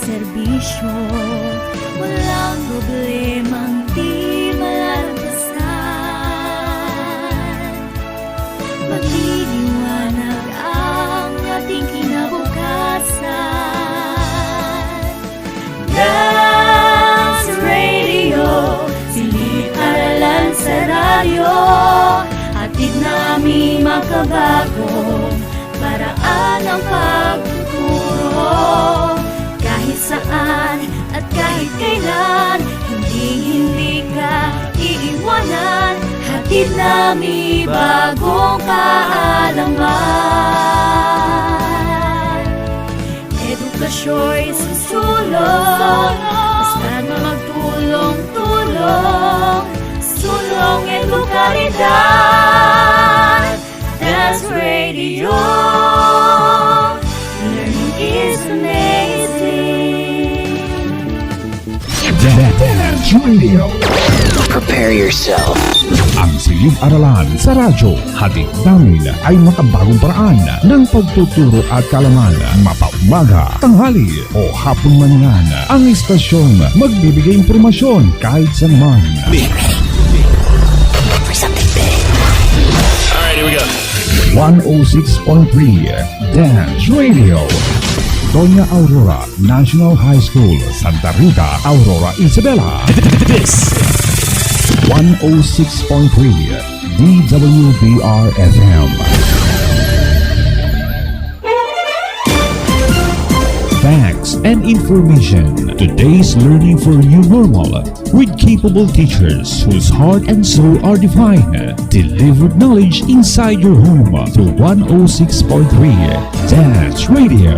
serbisyo. Walang problemang di malalampasan. Magliliwanag ang ating kinabukasan. Dance Radio, silid aralan sa radyo. Hatid namin makabagong paraan ng pagtuturo. Kahit saan at kahit kailan, hindi ka iiwanan. Hatid namin bagong kaalaman. Edukasyo'y susulong, basta't magtulong-tulong. Sulong edukalidad, Dance Radio. Learning is amazing. Dance Radio. Prepare yourself. Ang silid-aralan sa radyo, hatid namin ay makabagong paraan ng pagtuturo at kaalaman. Mapaumaga, tanghali o hapon man yan, ang istasyong magbibigay impormasyon kahit saan man. For something big. Alright, here we go. 106.3 Dance Radio. Doña Aurora National High School, Santa Rita, Aurora, Isabela. This 106.3 DWBR FM. Facts and information. Today's learning for new normal with capable teachers whose heart and soul are divine. Delivered knowledge inside your home through 106.3 Dance Radio.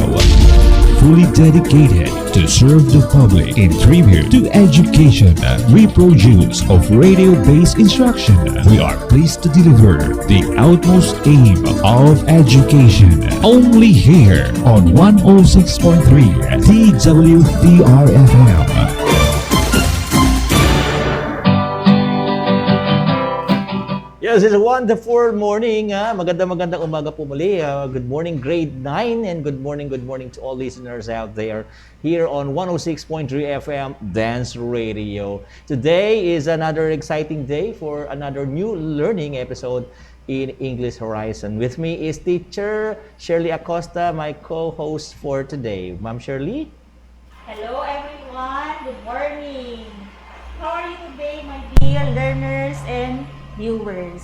Fully dedicated to serve the public in tribute to education, reproduce of radio-based instruction. We are pleased to deliver the utmost aim of education. Only here on 106.3 DWDR-FM. Yes, it's a wonderful morning. Magandang umaga po muli. Good morning, grade 9, and good morning to all listeners out there here on 106.3 FM Dance Radio. Today is another exciting day for another new learning episode in English Horizon. With me is teacher Shirley Acosta, my co-host for today. Ma'am Shirley? Hello everyone, good morning. How are you today, my dear learners and viewers?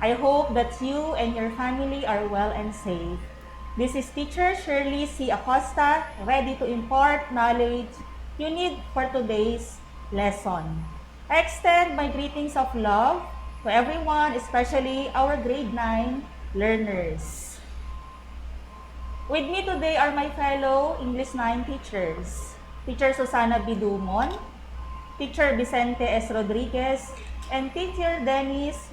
I hope that you and your family are well and safe. This is teacher Shirley C. Acosta, ready to impart knowledge you need for today's lesson. I extend my greetings of love to everyone, especially our grade 9 learners. With me today are my fellow English 9 teachers, Teacher Susana B. Dumon, Teacher Vicente S. Rodriguez, and Teacher Dennis,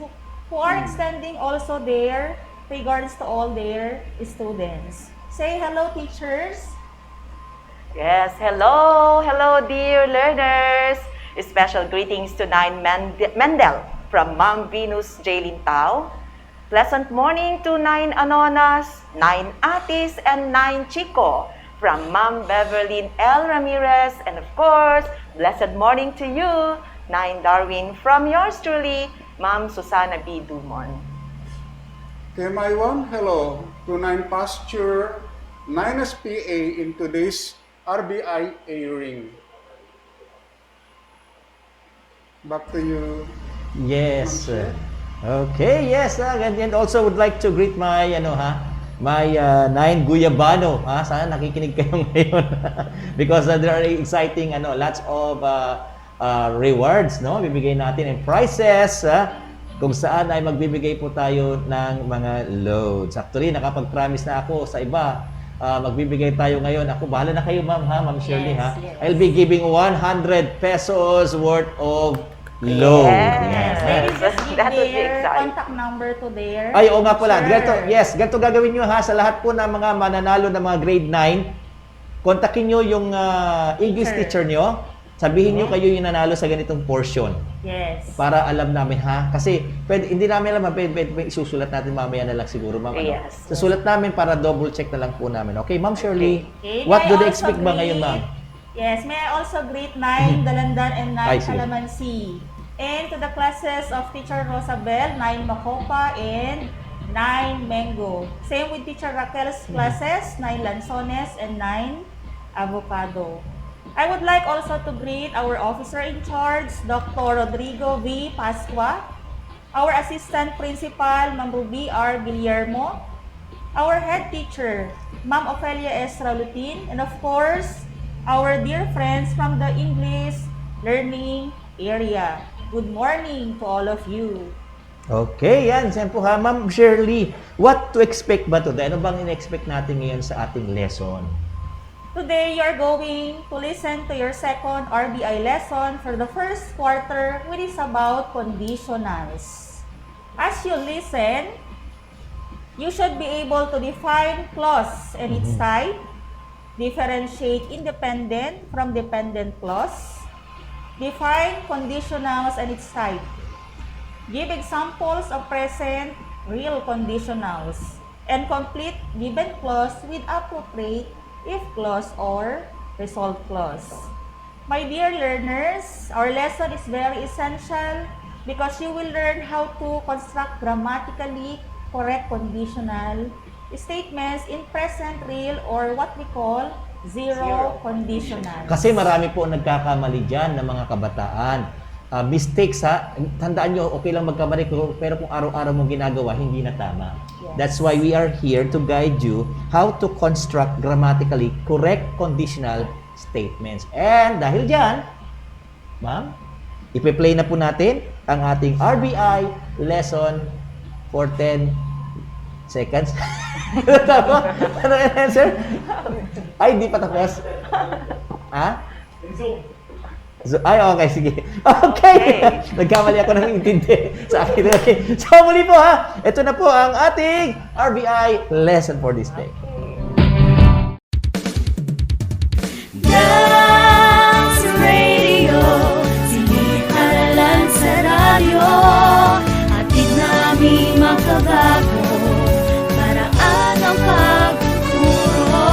who are extending also their regards to all their students. Say hello, teachers. Yes, hello dear learners. Special greetings to 9 Mendel from Ma'am Venus J. Lintao. Pleasant morning to 9 Anonas, 9 Atis, and 9 Chico from Ma'am Beverly L. Ramirez. And of course, blessed morning to you, 9 Darwin from yours truly, Ma'am Susana B. Dumon. KMI1, hello to 9 Pasture, 9 SPA in today's RBI A-Ring. Back to you. Yes. Okay, yes. And also would like to greet my, my 9 Guyabano. Sana nakikinig kayo ngayon. Because there are exciting, lots of rewards, no? Bibigay natin and prizes, kung saan ay magbibigay po tayo ng mga loads. Actually, nakapag-promise na ako sa iba. Magbibigay tayo ngayon. Ako, bahala na kayo, ma'am, Ma'am Shirley, Yes. I'll be giving 100 pesos worth of load. Yes. Maybe just give That would be their exciting. contact number to their Ay, oo nga pala. teacher. Ganito gagawin nyo sa lahat po ng mga mananalo ng mga grade 9. Kontakin nyo yung English teacher nyo. Sabihin nyo kayo yung nanalo sa ganitong portion. Yes. Para alam namin, Kasi hindi namin alam, pwede isusulat natin mamaya na lang siguro, ma'am. Yes. Susulat namin para double check na lang po namin. Okay, Ma'am Shirley, Okay. what do I they also expect ba ngayon, ma'am? Yes, may I also greet 9 Dalandan and 9 see. Calamansi. And to the classes of Teacher Rosabel, 9 Macopa and 9 Mango. Same with Teacher Raquel's classes, 9 Lanzones and 9 Avocado. I would like also to greet our officer in charge, Dr. Rodrigo V. Pascua, our assistant principal, Ma'am Ruby R. Guillermo, our head teacher, Ma'am Ofelia S. Raulutin, and of course, our dear friends from the English learning area. Good morning to all of you. Okay, yan. Siyempre po ha, Ma'am Shirley, what to expect ba today? Ano bang in-expect natin ngayon sa ating lesson? Today, you're going to listen to your second RBI lesson for the first quarter, which is about conditionals. As you listen, you should be able to define clause and its type, differentiate independent from dependent clause, define conditionals and its type, give examples of present real conditionals, and complete given clause with appropriate if clause or result clause. My dear learners, our lesson is very essential because you will learn how to construct grammatically correct conditional statements in present real or what we call zero conditional. Kasi marami po nagkakamali dyan ng mga kabataan. Mistakes ha, tandaan nyo, okay lang magkamali pero kung araw-araw mong ginagawa, hindi na tama. Yes. That's why we are here to guide you how to construct grammatically correct conditional statements. And dahil dyan, ma'am, ipe-play na po natin ang ating RBI lesson for 10 seconds. Ano yung answer? Ay, di pa tapos. Ha? Ay, okay, sige. Okay. Nagkamali ako ng intindi sa akin. Okay. So, muli po ha. Ito na po ang ating RBI lesson for this day. Dance Radio, sinihalalan sa radyo, atid namin makabago, paraan ang pagturo.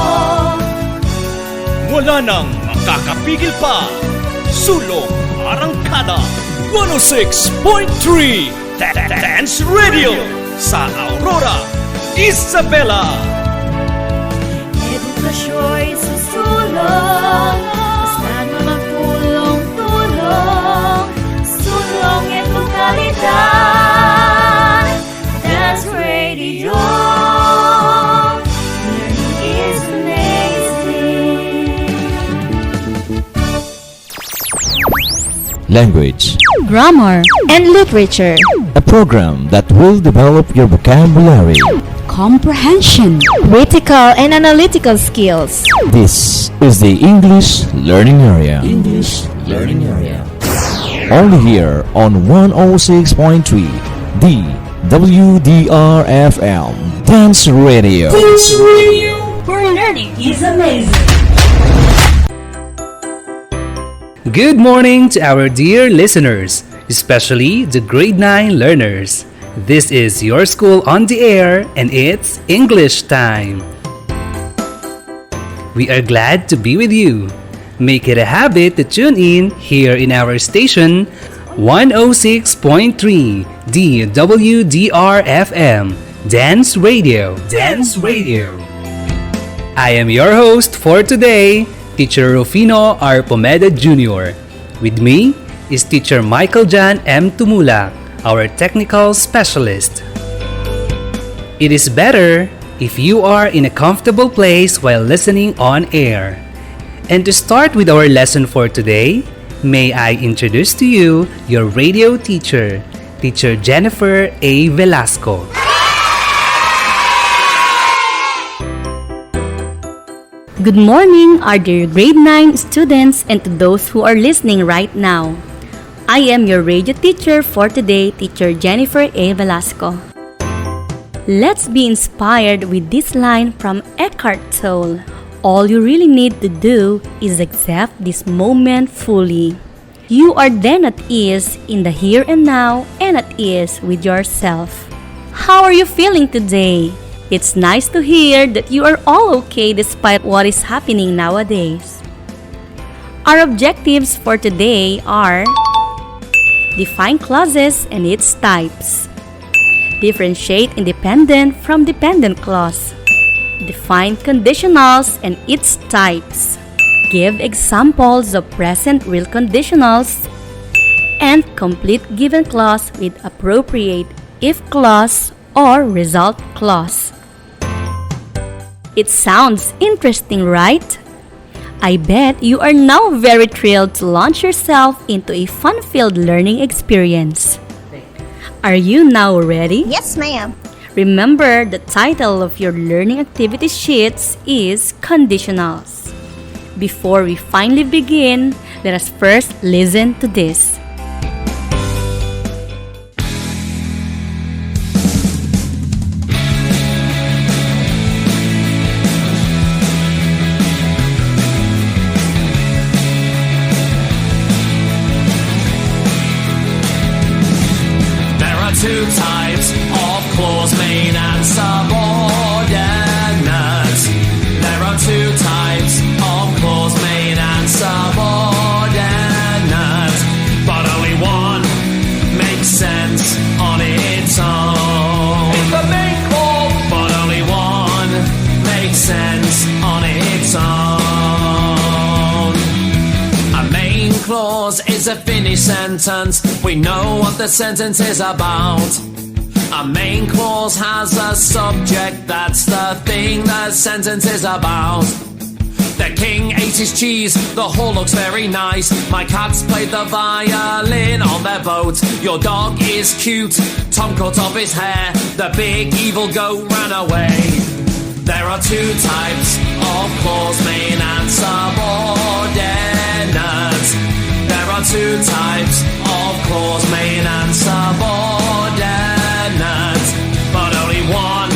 Wala nang makakapigil pa. Sulong Arangkada 106.3 Dance Radio sa Aurora, Isabela. Edukasyo'y susulong, basta't magtulong-tulong, sulong edukalidad. Dance Radio, learning is amazing. Language, Grammar and Literature, a program that will develop your vocabulary. Comprehension, Critical and Analytical Skills. This is the English Learning Area. English Learning Area. Only here on 106.3 D WDR-FM Dance Radio. Where learning is amazing. Good morning to our dear listeners, especially the grade 9 learners. This is your school on the air and it's English time. We are glad to be with you. Make it a habit to tune in here in our station 106.3 DWDR-FM Dance Radio. Dance Radio. I am your host for today, Teacher Rufino R. Pomeda Jr. With me is Teacher Michael Jan M. Tumulak, our technical specialist. It is better if you are in a comfortable place while listening on air. And to start with our lesson for today, may I introduce to you your radio teacher, Teacher Jennifer A. Velasco. Good morning, our dear grade 9 students and to those who are listening right now. I am your radio teacher for today, Teacher Jennifer A. Velasco. Let's be inspired with this line from Eckhart Tolle. All you really need to do is accept this moment fully. You are then at ease in the here and now and at ease with yourself. How are you feeling today? It's nice to hear that you are all okay despite what is happening nowadays. Our objectives for today are: define clauses and its types, differentiate independent from dependent clause, define conditionals and its types, give examples of present real conditionals, and complete given clause with appropriate if clause or result clause. It sounds interesting, right? I bet you are now very thrilled to launch yourself into a fun-filled learning experience. Are you now ready? Yes, ma'am. Remember, the title of your learning activity sheets is Conditionals. Before we finally begin, let us first listen to this. Two types of clause, main and subordinate. There are two types of clause, main and subordinate, but only one makes sense on its own. It's the main clause, but only one makes sense on its own. A main clause is a finished sentence. We know what the sentence is about. A main clause has a subject. That's the thing the sentence is about. The king ate his cheese. The hall looks very nice. My cats played the violin on their boat. Your dog is cute. Tom cut off his hair. The big evil goat ran away. There are two types of clause, main and subordinate. There are two types of clause, main and subordinate, but only one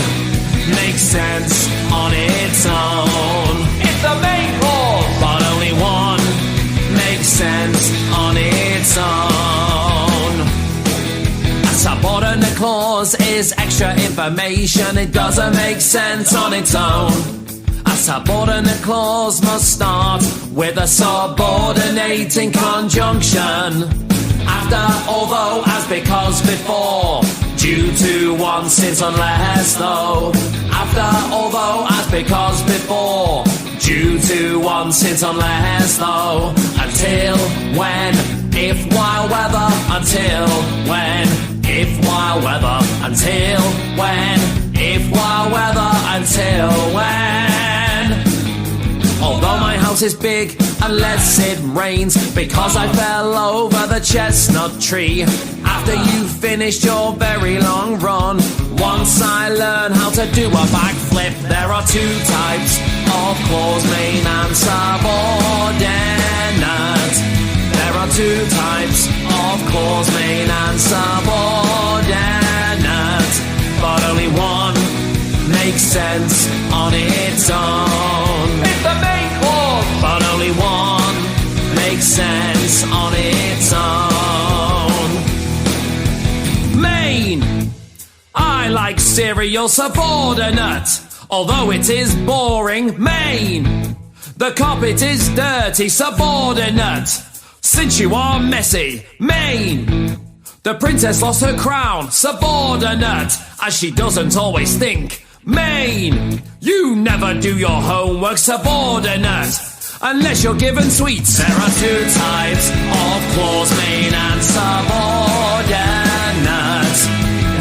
makes sense on its own. It's the main clause, but only one makes sense on its own. A subordinate clause is extra information. It doesn't make sense on its own. A subordinate clause must start with a subordinating conjunction. After, although, as, because, before, due to, once, since, unless, though. After, although, as, because, before, due to, once, since, unless, though. Until, when, if, while, whether. Until, when, if, while, whether. Until, when, if, while, whether. Until, when. Although my house is big, unless it rains, because I fell over the chestnut tree. After you finished your very long run, once I learned how to do a backflip. There are two types of clause, main and subordinate. There are two types of clause, main and subordinate, but only one makes sense on its own. It's the main clause, but only one makes sense on its own. Main. I like cereal. Subordinate, although it is boring. Main. The carpet is dirty. Subordinate, since you are messy. Main. The princess lost her crown. Subordinate, as she doesn't always think. Main. You never do your homework. Subordinate, unless you're given sweets. There are two types of clause, main and subordinate.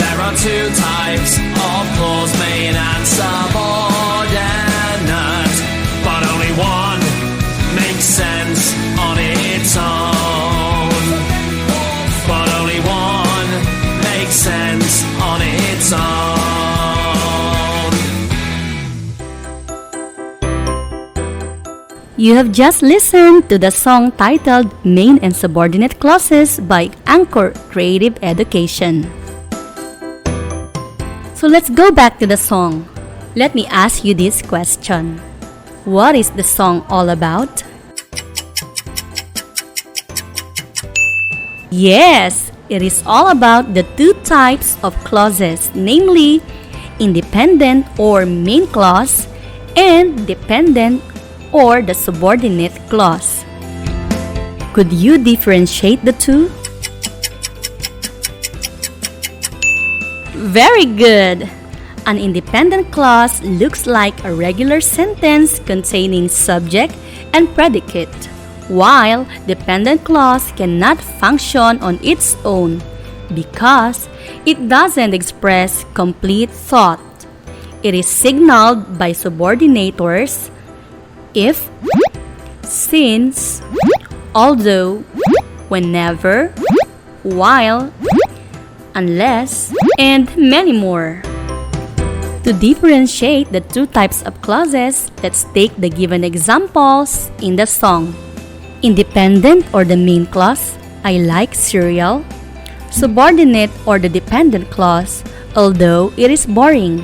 There are two types of clause, main and subordinate, but only one makes sense on its own. But only one makes sense on its own. You have just listened to the song titled Main and Subordinate Clauses by Anchor Creative Education. So let's go back to the song. Let me ask you this question. What is the song all about? Yes, it is all about the two types of clauses, namely independent or main clause and dependent or the subordinate clause. Could you differentiate the two? Very good! An independent clause looks like a regular sentence containing subject and predicate, while dependent clause cannot function on its own because it doesn't express complete thought. It is signaled by subordinators if, since, although, whenever, while, unless, and many more. To differentiate the two types of clauses, let's take the given examples in the song. Independent or the main clause, I like cereal. Subordinate or the dependent clause, although it is boring.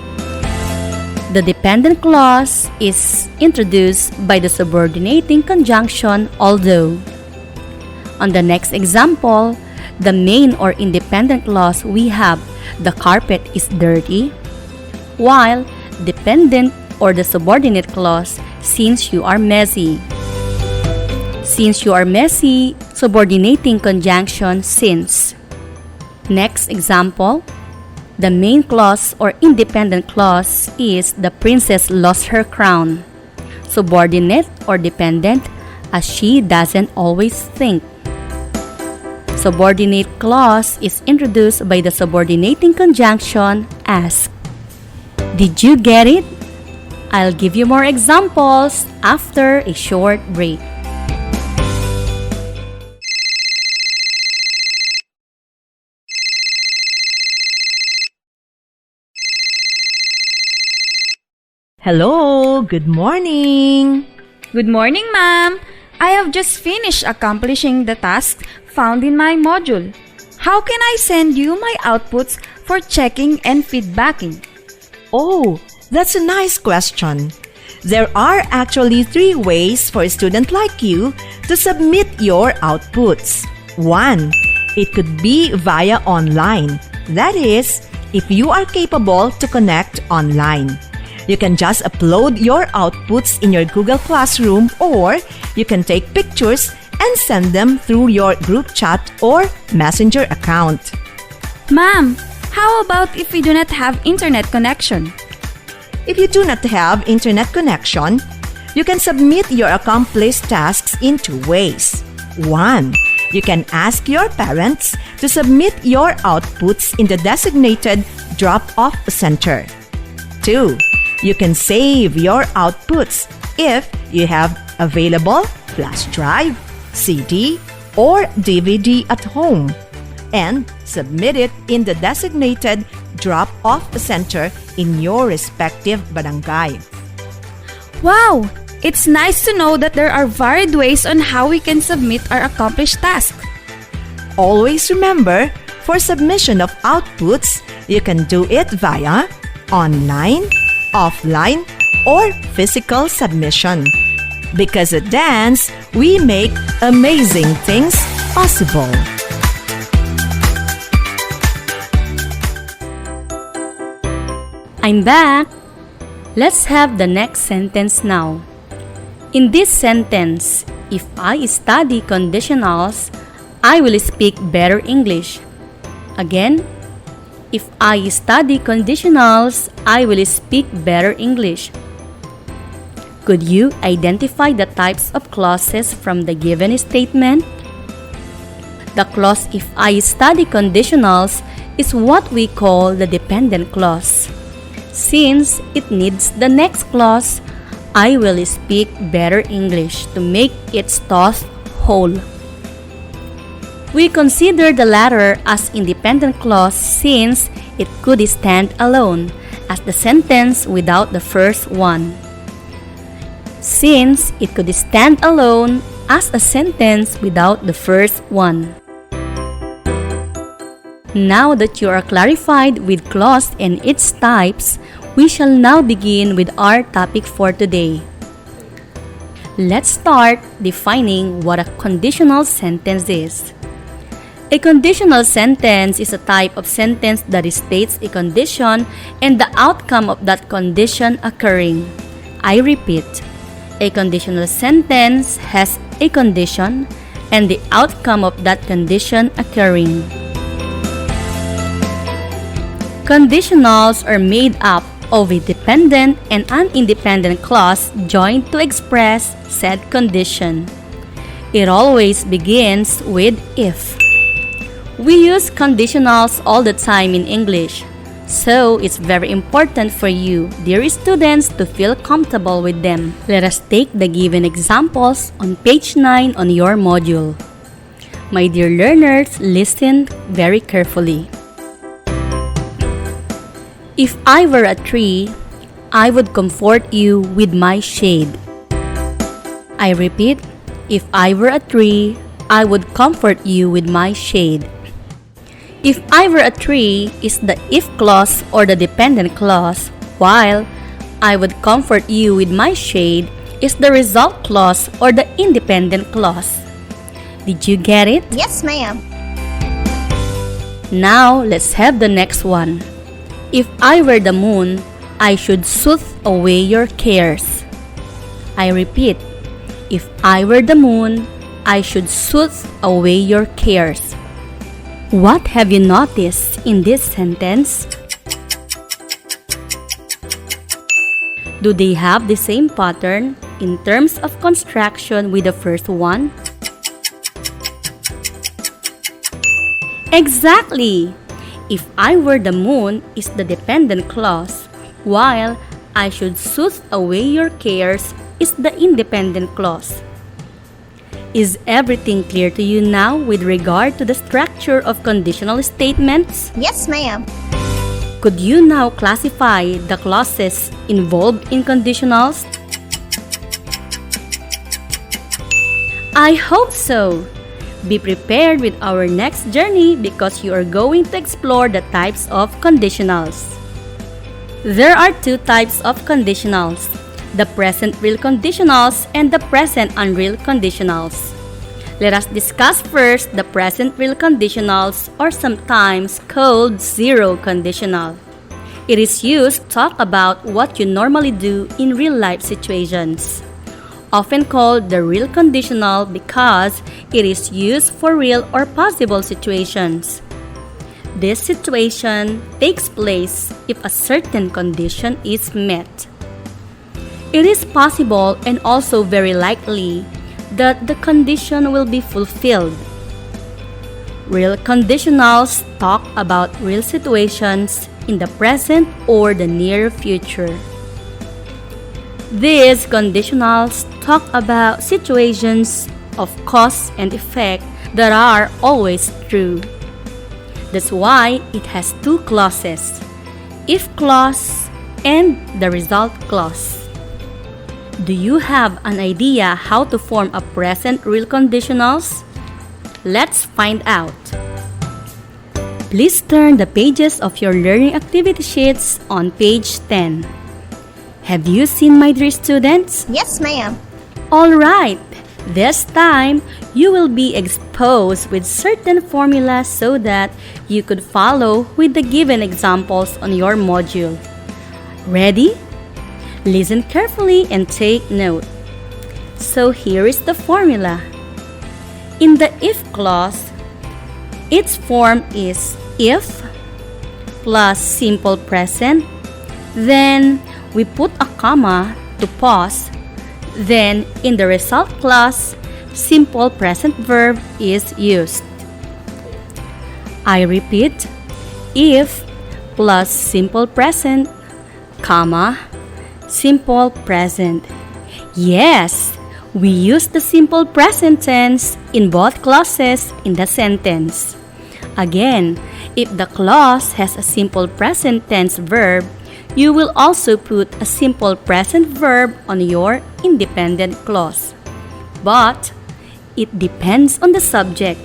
The dependent clause is introduced by the subordinating conjunction although. On the next example, the main or independent clause we have the carpet is dirty, while dependent or the subordinate clause since you are messy. Since you are messy, subordinating conjunction since. Next example, the main clause or independent clause is the princess lost her crown. Subordinate or dependent as she doesn't always think. Subordinate clause is introduced by the subordinating conjunction as. Did you get it? I'll give you more examples after a short break. Hello, good morning. Good morning, ma'am. I have just finished accomplishing the task found in my module. How can I send you my outputs for checking and feedbacking? Oh, that's a nice question. There are actually 3 ways for a student like you to submit your outputs. 1. It could be via online. That is, if you are capable to connect online. You can just upload your outputs in your Google Classroom or you can take pictures and send them through your group chat or messenger account. Ma'am, how about if we do not have internet connection? If you do not have internet connection, you can submit your accomplished tasks in 2 ways. 1. You can ask your parents to submit your outputs in the designated drop-off center. 2. You can save your outputs if you have available flash drive, CD, or DVD at home and submit it in the designated drop-off center in your respective barangay. Wow! It's nice to know that there are varied ways on how we can submit our accomplished task. Always remember, for submission of outputs, you can do it via online, offline, or physical submission. Because at Dance, we make amazing things possible. I'm back. Let's have the next sentence now. In this sentence, if I study conditionals, I will speak better English. Again, if I study conditionals, I will speak better English. Could you identify the types of clauses from the given statement? The clause if I study conditionals is what we call the dependent clause. Since it needs the next clause, I will speak better English to make its thought whole. We consider the latter as independent clause since it could stand alone as the sentence without the first one. Since it could stand alone as a sentence without the first one. Now that you are clarified with clause and its types, we shall now begin with our topic for today. Let's start defining what a conditional sentence is. A conditional sentence is a type of sentence that states a condition and the outcome of that condition occurring. I repeat, a conditional sentence has a condition, and the outcome of that condition occurring. Conditionals are made up of a dependent and an independent clause joined to express said condition. It always begins with if. We use conditionals all the time in English, so it's very important for you, dear students, to feel comfortable with them. Let us take the given examples on page 9 on your module. My dear learners, listen very carefully. If I were a tree, I would comfort you with my shade. I repeat, if I were a tree, I would comfort you with my shade. If I were a tree is the if clause or the dependent clause, while I would comfort you with my shade is the result clause or the independent clause. Did you get it? Yes, ma'am. Now, let's have the next one. If I were the moon, I should soothe away your cares. I repeat, if I were the moon, I should soothe away your cares. What have you noticed in this sentence? Do they have the same pattern in terms of construction with the first one? Exactly! If I were the moon is the dependent clause, while I should soothe away your cares is the independent clause. Is everything clear to you now with regard to the structure of conditional statements? Yes, ma'am. Could you now classify the clauses involved in conditionals? I hope so. Be prepared with our next journey because you are going to explore the types of conditionals. There are two types of conditionals, the present real conditionals and the present unreal conditionals. Let us discuss first the present real conditionals, or sometimes called zero conditional. It is used to talk about what you normally do in real life situations. Often called the real conditional because it is used for real or possible situations. This situation takes place if a certain condition is met. It is possible and also very likely that the condition will be fulfilled. Real conditionals talk about real situations in the present or the near future. These conditionals talk about situations of cause and effect that are always true. That's why it has two clauses, if clause and the result clause. Do you have an idea how to form a present real conditionals? Let's find out. Please turn the pages of your learning activity sheets on page 10. Have you seen my dear students? Yes, ma'am. Alright, this time you will be exposed with certain formulas so that you could follow with the given examples on your module. Ready? Listen carefully and take note. So here is the formula. In the if clause, its form is if plus simple present, then we put a comma to pause, then in the result clause, simple present verb is used. I repeat, if plus simple present, comma, simple present. Yes, we use the simple present tense in both clauses in the sentence. Again, if the clause has a simple present tense verb, you will also put a simple present verb on your independent clause. But it depends on the subject.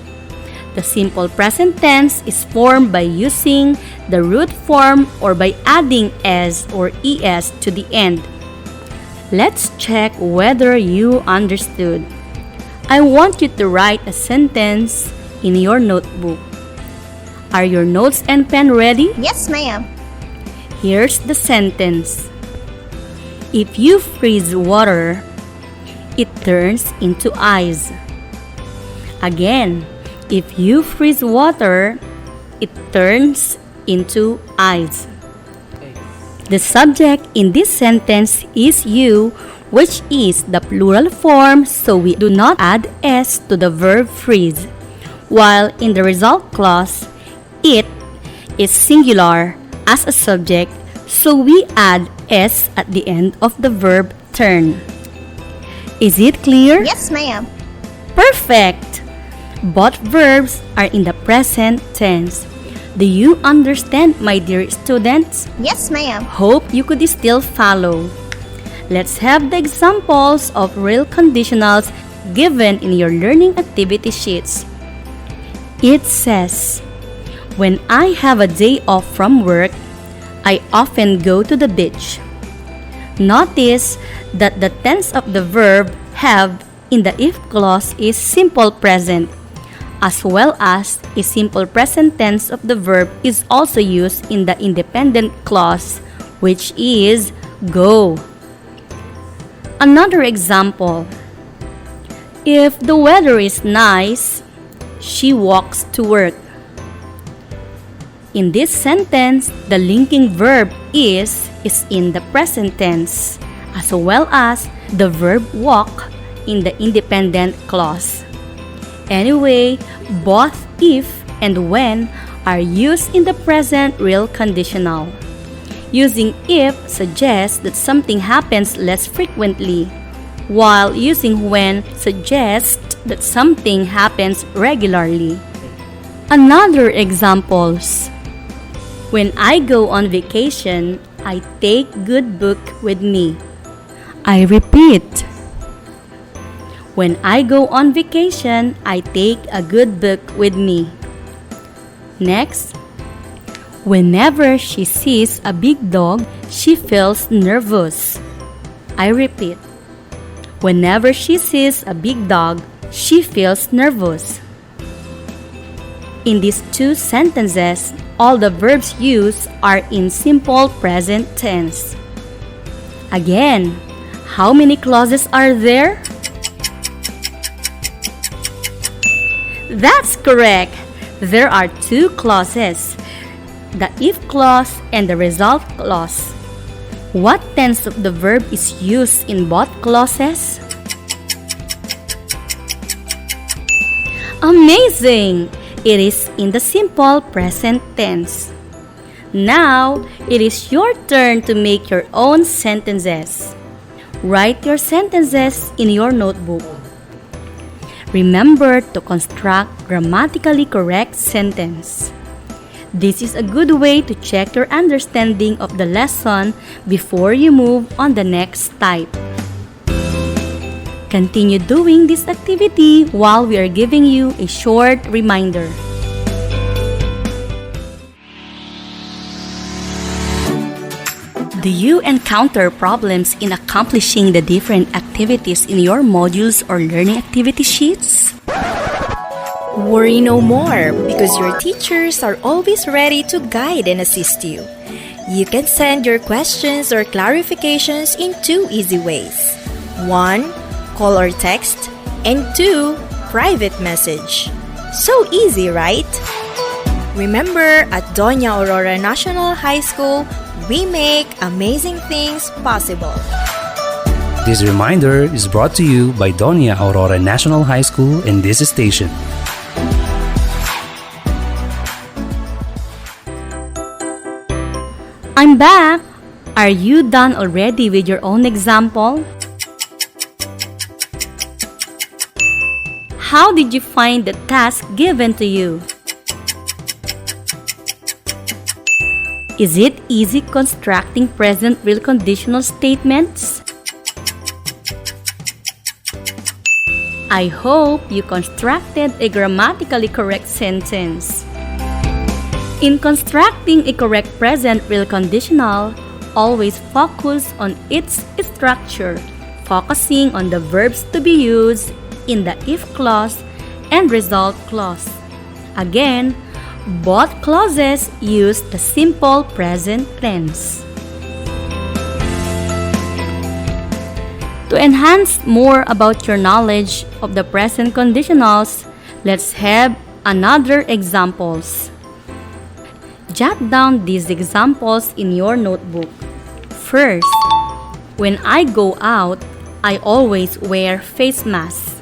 The simple present tense is formed by using the root form or by adding s or es to the end. Let's check whether you understood. I want you to write a sentence in your notebook. Are your notes and pen ready? Yes, ma'am. Here's the sentence. If you freeze water, it turns into ice. Again, if you freeze water, it turns into ice. The subject in this sentence is you, which is the plural form, so we do not add s to the verb freeze. While in the result clause, it is singular as a subject, so we add s at the end of the verb turn. Is it clear? Yes, ma'am. Perfect! Both verbs are in the present tense. Do you understand, my dear students? Yes, ma'am. Hope you could still follow. Let's have the examples of real conditionals given in your learning activity sheets. It says, when I have a day off from work, I often go to the beach. Notice that the tense of the verb have in the if clause is simple present, as well as a simple present tense of the verb is also used in the independent clause, which is go. Another example. If the weather is nice, she walks to work. In this sentence, the linking verb is in the present tense, as well as the verb walk in the independent clause. Anyway, both if and when are used in the present real conditional. Using if suggests that something happens less frequently, while using when suggests that something happens regularly. Another examples. When I go on vacation, I take good book with me. I repeat. When I go on vacation, I take a good book with me. Next, whenever she sees a big dog, she feels nervous. I repeat. Whenever she sees a big dog, she feels nervous. In these two sentences, all the verbs used are in simple present tense. Again, how many clauses are there? That's correct. There are two clauses, the if clause and the result clause. What tense of the verb is used in both clauses? Amazing! It is in the simple present tense. Now, it is your turn to make your own sentences. Write your sentences in your notebook. Remember to construct grammatically correct sentence. This is a good way to check your understanding of the lesson before you move on the next type. Continue doing this activity while we are giving you a short reminder. Do you encounter problems in accomplishing the different activities in your modules or learning activity sheets? Worry no more, because your teachers are always ready to guide and assist you. You can send your questions or clarifications in two easy ways. 1. Call or text, and 2. Private message. So easy, right? Remember, at Doña Aurora National High School, we make amazing things possible. This reminder is brought to you by Doña Aurora National High School and this station. I'm back! Are you done already with your own example? How did you find the task given to you? Is it easy constructing present real conditional statements? I hope you constructed a grammatically correct sentence. In constructing a correct present real conditional, always focus on its structure, focusing on the verbs to be used in the if clause and result clause. Again, both clauses use the simple present tense. To enhance more about your knowledge of the present conditionals, Let's have another examples. Jot down these examples in your notebook. First, when I go out, I always wear face mask.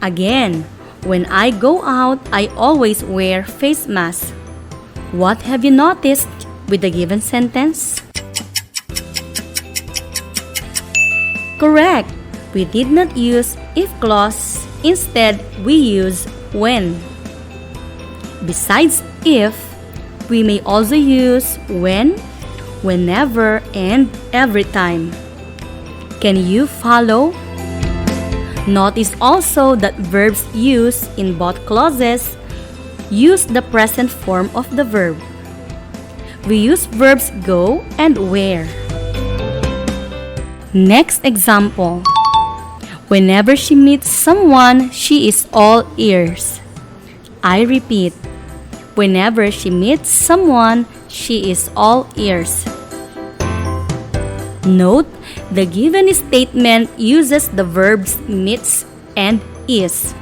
Again, when I go out, I always wear face mask. What have you noticed with the given sentence? Correct. We did not use if clause. Instead, we use when. Besides if, we may also use when, whenever, and every time. Can you follow? Notice also that verbs used in both clauses use the present form of the verb. We use verbs go and wear. Next example. Whenever she meets someone, she is all ears. I repeat. Whenever she meets someone, she is all ears. Note, the given statement uses the verbs meets and is,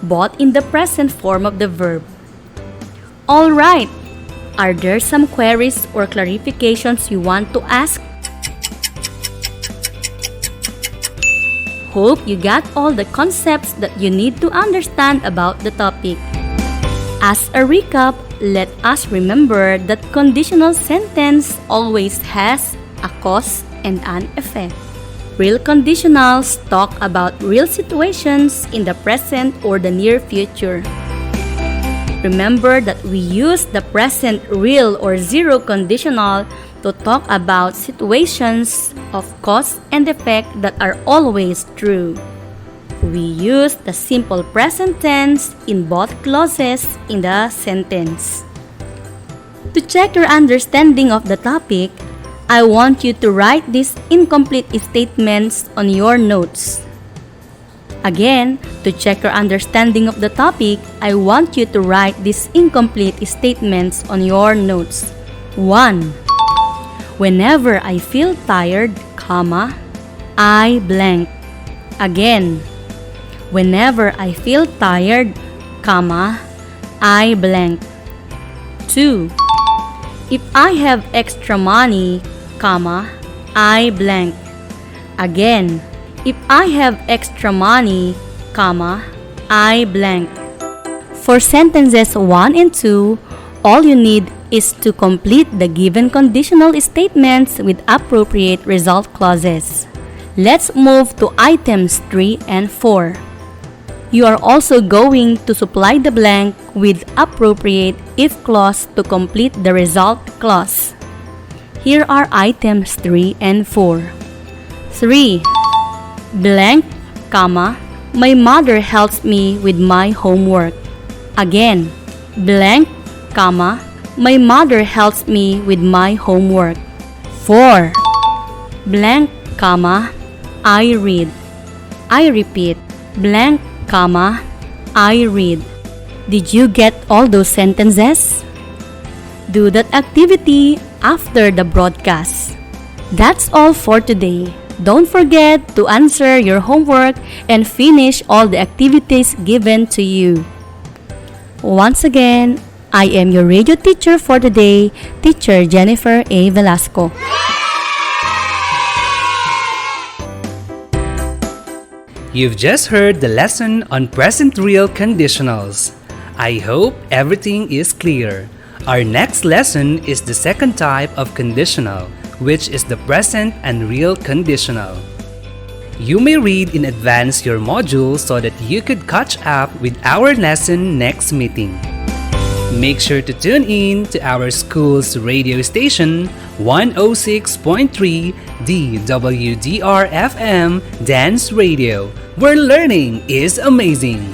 both in the present form of the verb. Alright, are there some queries or clarifications you want to ask? Hope you got all the concepts that you need to understand about the topic. As a recap, let us remember that conditional sentence always has a cause and an effect. Real conditionals talk about real situations in the present or the near future. Remember that we use the present real or zero conditional to talk about situations of cause and effect that are always true. We use the simple present tense in both clauses in the sentence. To check your understanding of the topic, I want you to write these incomplete statements on your notes. Again, to check your understanding of the topic, I want you to write these incomplete statements on your notes. 1. Whenever I feel tired, I blank. Again, whenever I feel tired, I blank. 2. If I have extra money, I blank. Again, if I have extra money, I blank. For sentences 1 and 2, all you need is to complete the given conditional statements with appropriate result clauses. Let's move to items 3 and 4. You are also going to supply the blank with appropriate if clause to complete the result clause. Here are items 3 and 4. 3. Blank, my mother helps me with my homework. Again, blank, my mother helps me with my homework. 4. Blank, I read. I repeat, blank, I read. Did you get all those sentences? Do that activity after the broadcast. That's all for today. Don't forget to answer your homework and finish all the activities given to you. Once again, I am your radio teacher for today, Teacher Jennifer A. Velasco. You've just heard the lesson on present real conditionals. I hope everything is clear. Our next lesson is the second type of conditional, which is the present and real conditional. You may read in advance your module so that you could catch up with our lesson next meeting. Make sure to tune in to our school's radio station 106.3 DWDR-FM Dance Radio, where learning is amazing.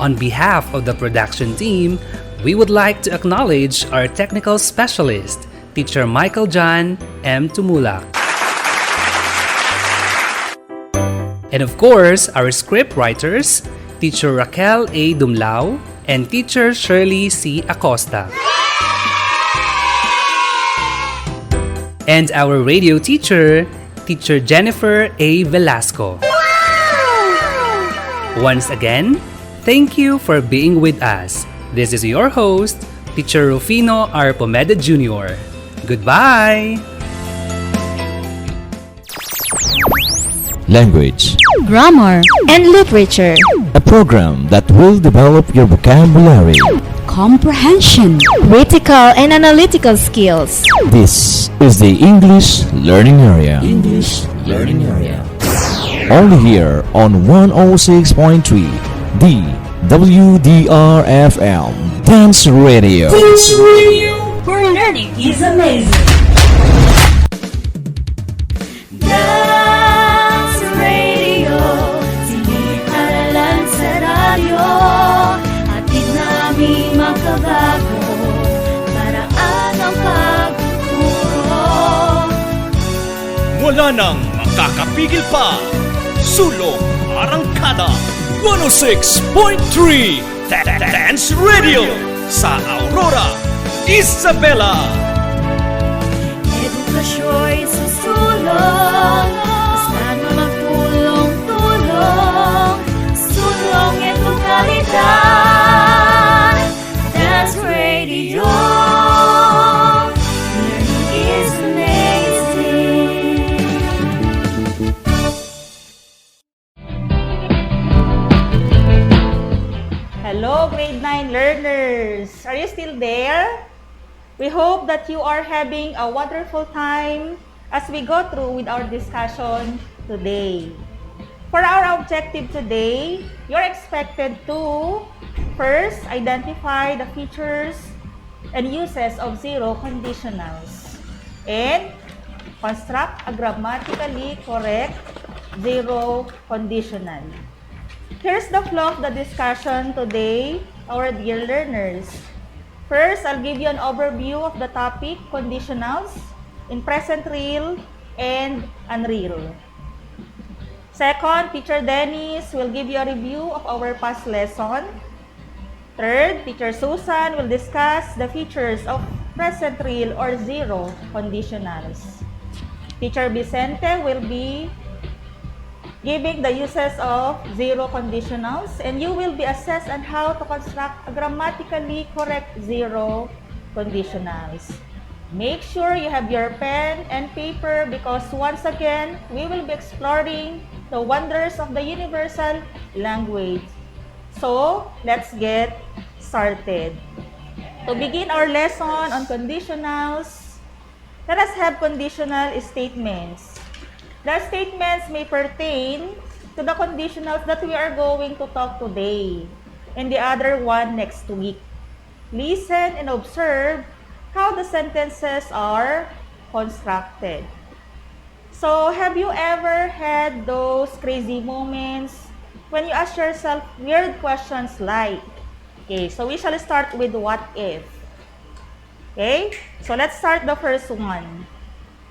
On behalf of the production team, we would like to acknowledge our technical specialist, Teacher Michael John M. Tumulak. And of course, our script writers, Teacher Raquel A. Dumlao and Teacher Shirley C. Acosta. And our radio teacher, Teacher Jennifer A. Velasco. Once again, thank you for being with us. This is your host, Teacher Rufino R. Pomeda Jr. Goodbye! Language, Grammar and literature. a program that will develop your vocabulary. Comprehension. Critical and analytical skills. This is the English Learning Area. English Learning Area. Only here on 106.3 D WDRFM Dance Radio. Dance Radio, where learning is amazing. Dance Radio, siniharalan sa radyo. Atid namin makabago, paraan ang pagtuturo. Wala nang makakapigil pa. Sulong Arangkada 106.3 Dance Radio sa Aurora, Isabela. Edukasyo'y susulong, basta na magtulong-tulong. Sulong edukalidad, Dance Radio. Learning is amazing. Hello, grade 9 learners! Are you still there? We hope that you are having a wonderful time as we go through with our discussion today. For our objective today, you're expected to first identify the features and uses of zero conditionals and construct a grammatically correct zero conditional. Here's the flow of the discussion today, our dear learners. First, I'll give you an overview of the topic, conditionals, in present real and unreal. Second, Teacher Dennis will give you a review of our past lesson. Third, Teacher Susan will discuss the features of present real or zero conditionals. Teacher Vicente will be giving the uses of zero conditionals, and you will be assessed on how to construct a grammatically correct zero conditionals. Make sure you have your pen and paper because once again, we will be exploring the wonders of the universal language. So, let's get started. To begin our lesson on conditionals, let us have conditional statements. The statements may pertain to the conditionals that we are going to talk today and the other one next week. Listen and observe how the sentences are constructed. So, have you ever had those crazy moments when you ask yourself weird questions like, okay, so we shall start with what if. Okay, so let's start the first one.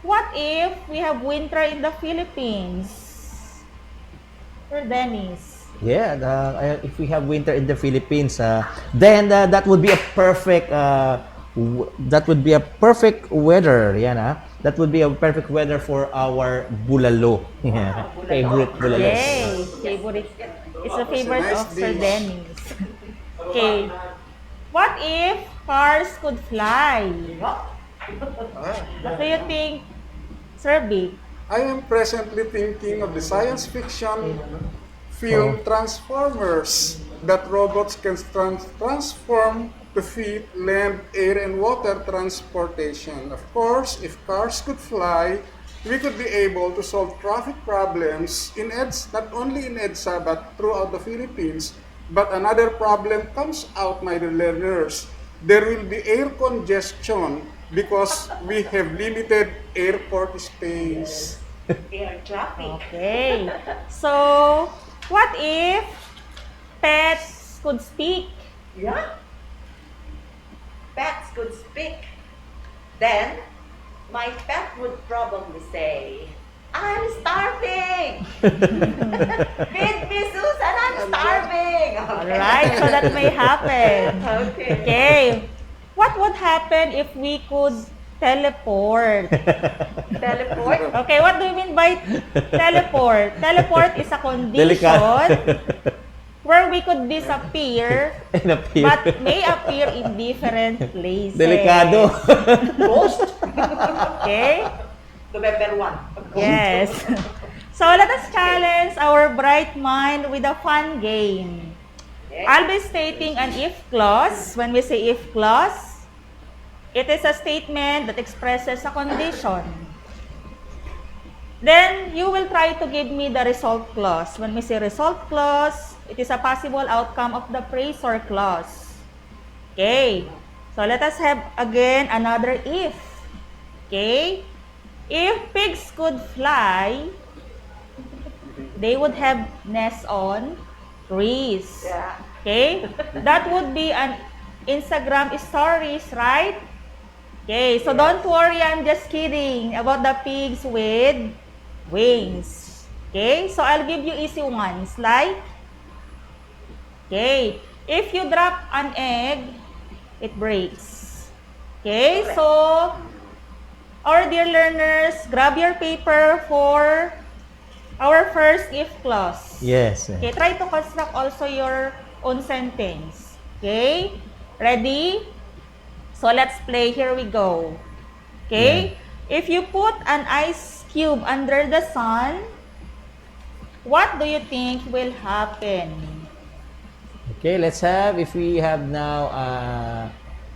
What if we have winter in the Philippines? Or Dennis? Yeah, if we have winter in the Philippines, then that would be a perfect weather. Yeah, that would be a perfect weather for our bulalo. Favorite bulalo. Yay! Favorite. It's a favorite of Sir Dennis. Okay. What if cars could fly? What do you think, Sir Vic? I am presently thinking of the science fiction film Transformers, that robots can transform to fit land, air, and water transportation. Of course, if cars could fly, we could be able to solve traffic problems in not only in EDSA but throughout the Philippines. But another problem comes out, my dear learners. There will be air congestion because we have limited airport space. Air traffic. Okay. So, what if pets could speak? Yeah. Pets could speak. Then, my pet would probably say, I'm starving! Feed me, Susan, I'm starving! Alright, so that may happen. Okay. What would happen if we could teleport? Teleport? Okay, what do you mean by teleport? Teleport is a condition where we could disappear, And appear. but may appear in different places. Delikado. Ghost. Okay? November 1. Yes. So let us challenge our bright mind with a fun game. I'll be stating an if clause. When we say if clause, it is a statement that expresses a condition. Then you will try to give me the result clause. When we say result clause, it is a possible outcome of the phrase or clause. Okay. So let us have again another if. Okay. If pigs could fly, they would have nests on trees. Yeah. Okay? That would be an Instagram stories, right? Okay, so don't worry, I'm just kidding about the pigs with wings. Okay, so I'll give you easy ones like, okay, if you drop an egg, it breaks. Okay, so our dear learners, grab your paper for our first if clause. Yes. Okay, try to construct also your own sentence. Okay, ready? So let's play. Here we go. Okay, if you put an ice cube under the sun, what do you think will happen? Okay, let's have, if we have now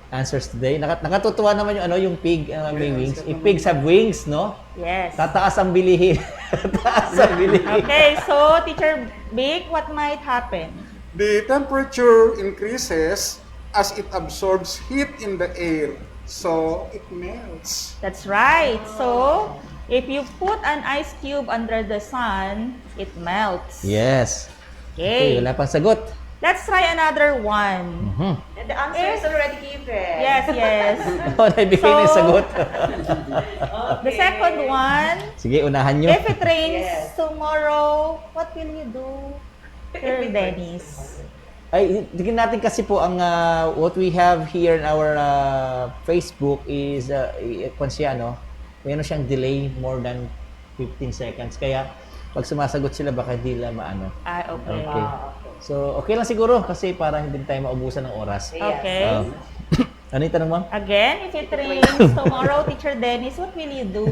answers today. Nakatutuwa naman yung yung pig may wings. If pigs have wings, no? Yes. Tataas ang bilihin. Tataas ang bilihin. Okay, so Teacher Vic, what might happen? The temperature increases as it absorbs heat in the air, so it melts. That's right. So, if you put an ice cube under the sun, it melts. Yes. Okay. Wala pang sagot. Let's try another one. And the answer is already given. Yes, yes. Naibigay na yung sagot. The second one, Sige, unahan nyo. if it rains tomorrow, what will you do? Sir Dennis. Ay, tingnan natin kasi po ang what we have here in our Facebook is meron siyang delay more than 15 seconds. Kaya pag sumasagot sila baka hindi nila maano. Okay. Okay. So, okay lang siguro kasi para hindi tayo maubusan ng oras. Okay. Ano yung tanong mo? Again, if it rains tomorrow, Teacher Dennis, what will you do?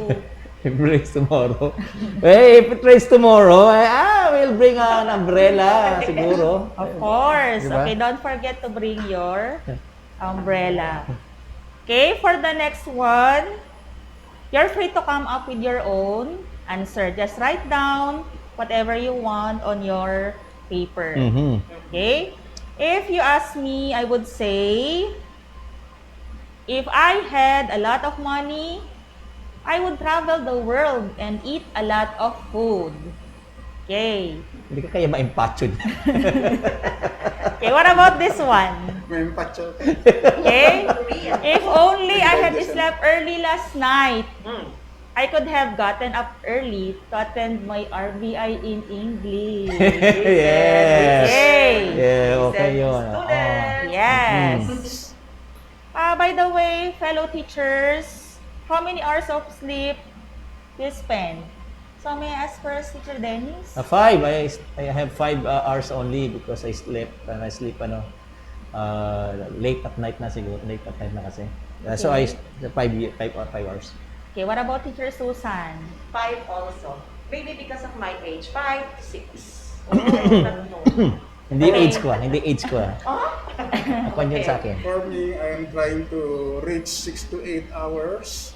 If it rains tomorrow. Hey, if it rains tomorrow, we'll bring an umbrella siguro. Of course. Diba? Okay, don't forget to bring your umbrella. Okay, for the next one, you're free to come up with your own answer. Just write down whatever you want on your paper. Okay? If you ask me, I would say, if I had a lot of money, I would travel the world and eat a lot of food. Okay. Hindi ka kaya ma-empatchod. Okay, what about this one? Ma-empatchod. Okay? If only I had slept early last night, I could have gotten up early to attend my RBI in English. Yes. Okay. Yeah, okay yun. Yes. By the way, fellow teachers, how many hours of sleep do you spend? So may I ask first, Teacher Dennis? 5. I have 5 hours only because I sleep and I sleep late at night na siguro. Late at night na kasi. So I 5 hours. Okay, what about Teacher Susan? 5 also. Maybe because of my age. 5 to 6. Hindi age ko hindi age ko Ako yun sa akin. For me, I'm trying to reach 6 to 8 hours,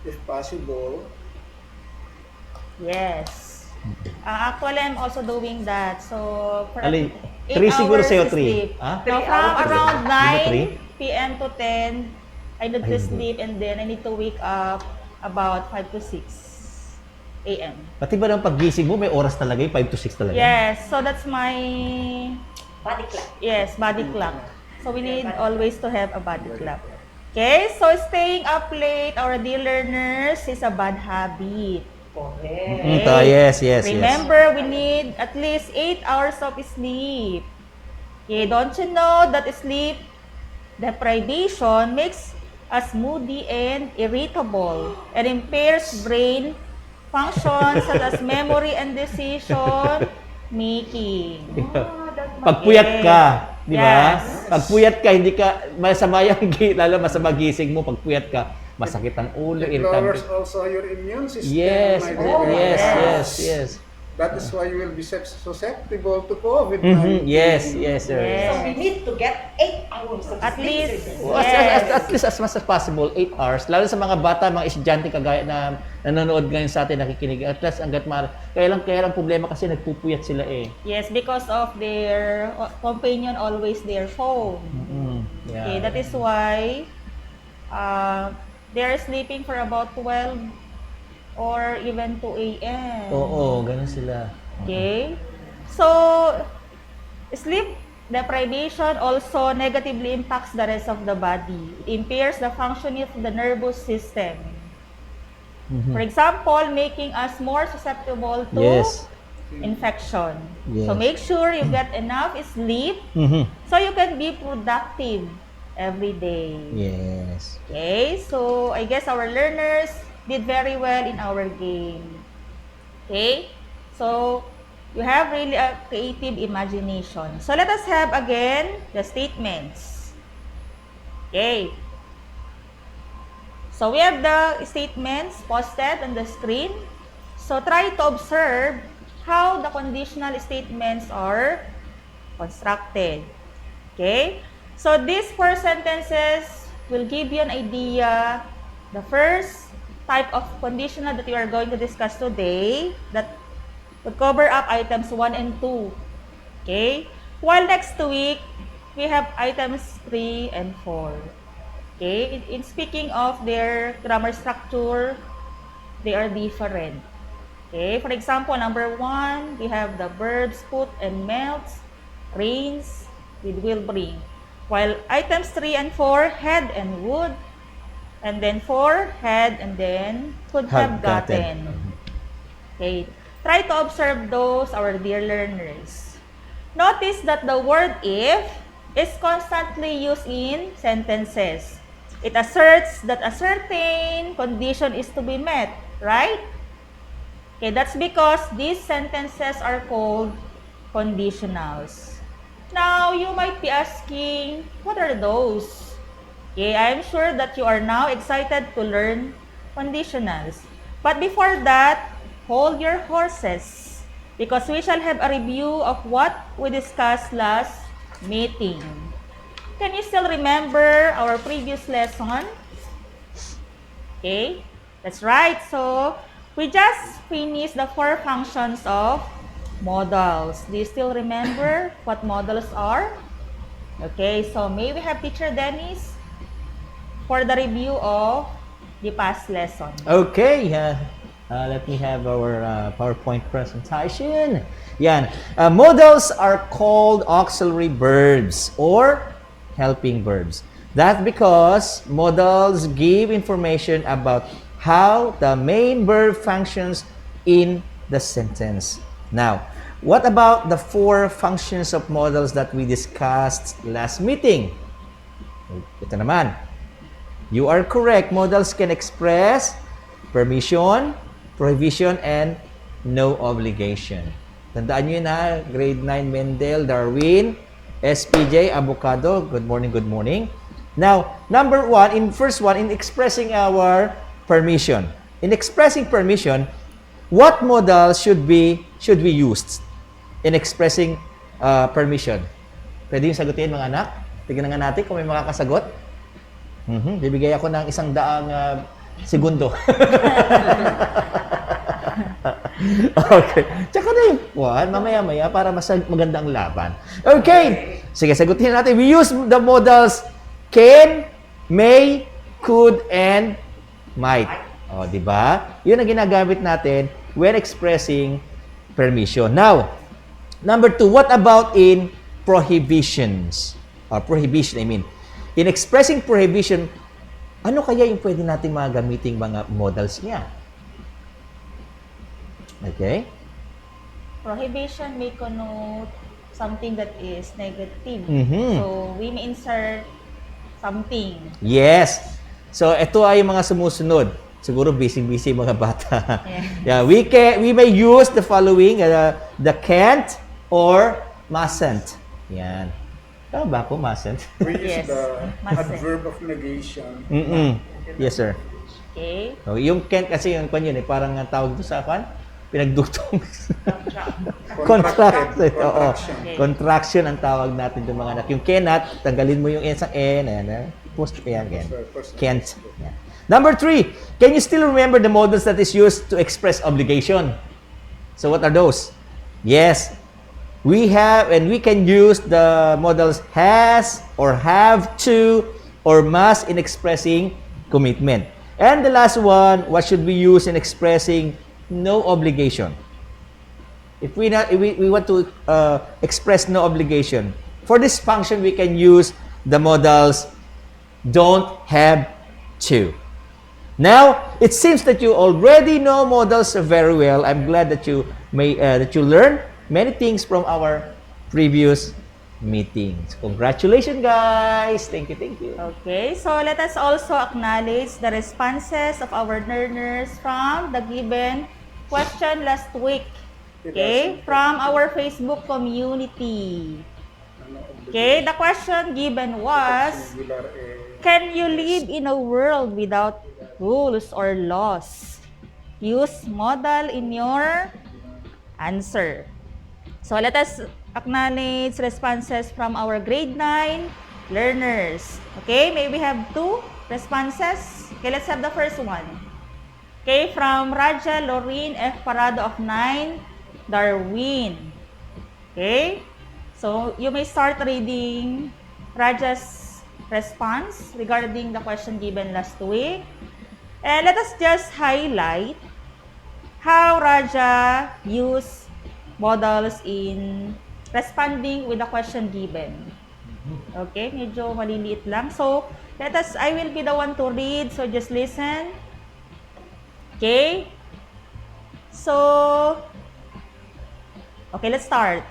if possible. Yes. Actually, I'm also doing that. So, for 3 8 siguro hours sa'yo, to 3. sleep. Ha? So, from around 9 3? p.m. to 10, I need to sleep and then I need to wake up about 5 to 6 a.m. Pati ba ng paggising mo, may oras talaga 5 to 6 talaga? Yes. So, that's my... Body clock. Yes, body clock. So, we need always to have a body clock. Okay? So, staying up late, our dear learners, is a bad habit. Okay. Yes. Remember, we need at least 8 hours of sleep. Okay, don't you know that sleep deprivation makes us moody and irritable and impairs brain functions such as memory and decision making. Pagpuyat ka, di ba? Yes. Pagpuyat ka, hindi ka, masama yung, lalo masama gising mo, pagpuyat ka, masakit ang ulo, It lowers also your immune system. Yes, my dear. yes. That is why you will be susceptible to COVID-19. Yes, sir. Yes. So we need to get 8 hours of At sleep. least, Well, at least as much as possible, 8 hours. Lalo sa mga bata, mga estudyante kagaya na nanonood ngayon sa atin, nakikinig. At least hanggat kaya lang problema kasi nagpupuyat sila eh. Yes, because of their companion always their phone. Yeah. Okay, that is why they're sleeping for about 12 or even 2 a.m. Oo, ganun sila. Okay? So, sleep deprivation also negatively impacts the rest of the body. It impairs the functioning of the nervous system. For example, making us more susceptible to infection. Yes. So, make sure you get enough sleep so you can be productive every day. Yes. Okay? So, I guess our learners did very well in our game. Okay? So, you have really a creative imagination. So, let us have again the statements. Okay. So, we have the statements posted on the screen. So, try to observe how the conditional statements are constructed. Okay? So, these 4 sentences will give you an idea. The first type of conditional that we are going to discuss today that would cover up items 1 and 2. Okay? While next week, we have items 3 and 4. Okay? In speaking of their grammar structure, they are different. Okay? For example, number 1, we have the verbs put and melts, rains, with will bring. While items 3 and 4, had and would, and then 4, had, and then could have gotten. Okay. Try to observe those, our dear learners. Notice that the word if is constantly used in sentences. It asserts that a certain condition is to be met, right? Okay, that's because these sentences are called conditionals. Now, you might be asking, what are those? Okay, I'm sure that you are now excited to learn conditionals. But before that, hold your horses because we shall have a review of what we discussed last meeting. Can you still remember our previous lesson? Okay, that's right. So, we just finished the 4 functions of modals. Do you still remember what modals are? Okay, so may we have teacher Dennis for the review of the past lesson. Okay, let me have our PowerPoint presentation. Yan. Modals are called auxiliary verbs or helping verbs. That's because modals give information about how the main verb functions in the sentence. Now, what about the 4 functions of modals that we discussed last meeting? Ito naman. You are correct. Modals can express permission, prohibition, and no obligation. Tandaan nyo yun ha, grade 9 Mendel, Darwin, SPJ, Avocado. Good morning, good morning. Now, number 1, first one, in expressing our permission. In expressing permission, what modal should be used in expressing permission? Pwede yung sagutin mga anak? Tignan nga natin kung may makakasagot. Bibigay ako ng 100 segundo. Okay. Tsaka na yung mamaya-maya para mas maganda ang laban. Okay. Sige, sagutin natin. We use the modals can, may, could, and might. O, di ba? Yun ang ginagamit natin when expressing permission. Now, number 2, what about in prohibitions? Prohibition, I mean. In expressing prohibition, ano kaya yung pwede nating mga gamiting mga modals niya? Okay? Prohibition may connote something that is negative. So, we may insert something. Yes. So, ito ay yung mga sumusunod. Siguro busy-busy mga bata. Yeah. We may use the following, the can't or mustn't. Yan. Tama ba ako, mustn't? We use Yes, the mustn't. adverb of negation. Yes, sir. Okay. So, yung can't kasi yung kwan yun eh, parang ang tawag doon sa kwan, pinagdugtong. Contraction. Oo. Contraction ang tawag natin doon mga anak. Yung cannot, tanggalin mo yung isang N, ayan, post yan, ganyan. Can't. Yan. Number 3, can you still remember the models that is used to express obligation? So what are those? Yes, we have and we can use the models has or have to or must in expressing commitment. And the last one, what should we use in expressing no obligation? If we want to express no obligation, for this function we can use the modals don't, have, to. Now, it seems that you already know modals very well. I'm glad that you learned many things from our previous meetings. Congratulations, guys! Thank you. Okay, so let us also acknowledge the responses of our learners from the given question last week. Okay, from our Facebook community. Okay, the question given was, can you live in a world without rules or laws? Use modal in your answer. So let us acknowledge responses from our grade 9 learners. Okay, may we have 2 responses? Okay, let's have the first one. Okay, from Raja Lorraine F. Parado of 9, Darwin. Okay, so you may start reading Raja's response regarding the question given last week. And let us just highlight how Raja used modals in responding with the question given. Okay, medyo maliliit lang. So, I will be the one to read, so just listen. Okay? So, okay, let's start.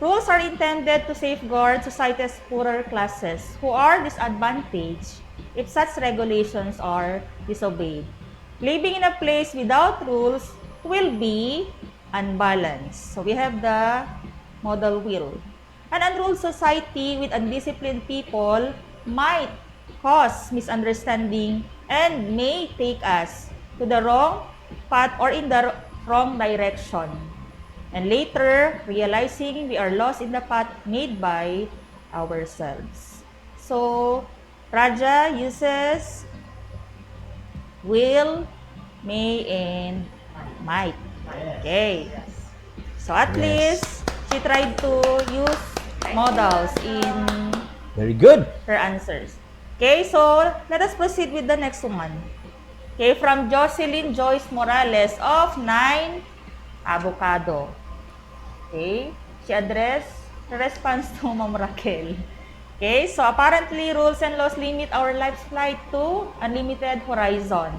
Rules are intended to safeguard society's poorer classes who are disadvantaged if such regulations are disobeyed. Living in a place without rules will be unbalanced. So we have the model will. An unruled society with undisciplined people might cause misunderstanding and may take us to the wrong path or in the wrong direction. And later, realizing we are lost in the path made by ourselves. So, Raja uses will, may, and might. Okay. So, at least, she tried to use modals in Very good. her answers. Okay, so let us proceed with the next one. Okay, from Jocelyn Joyce Morales of 9 Avocado. Okay, she addressed the response to Ma'am Raquel. Okay, so apparently rules and laws limit our life's flight to unlimited horizon.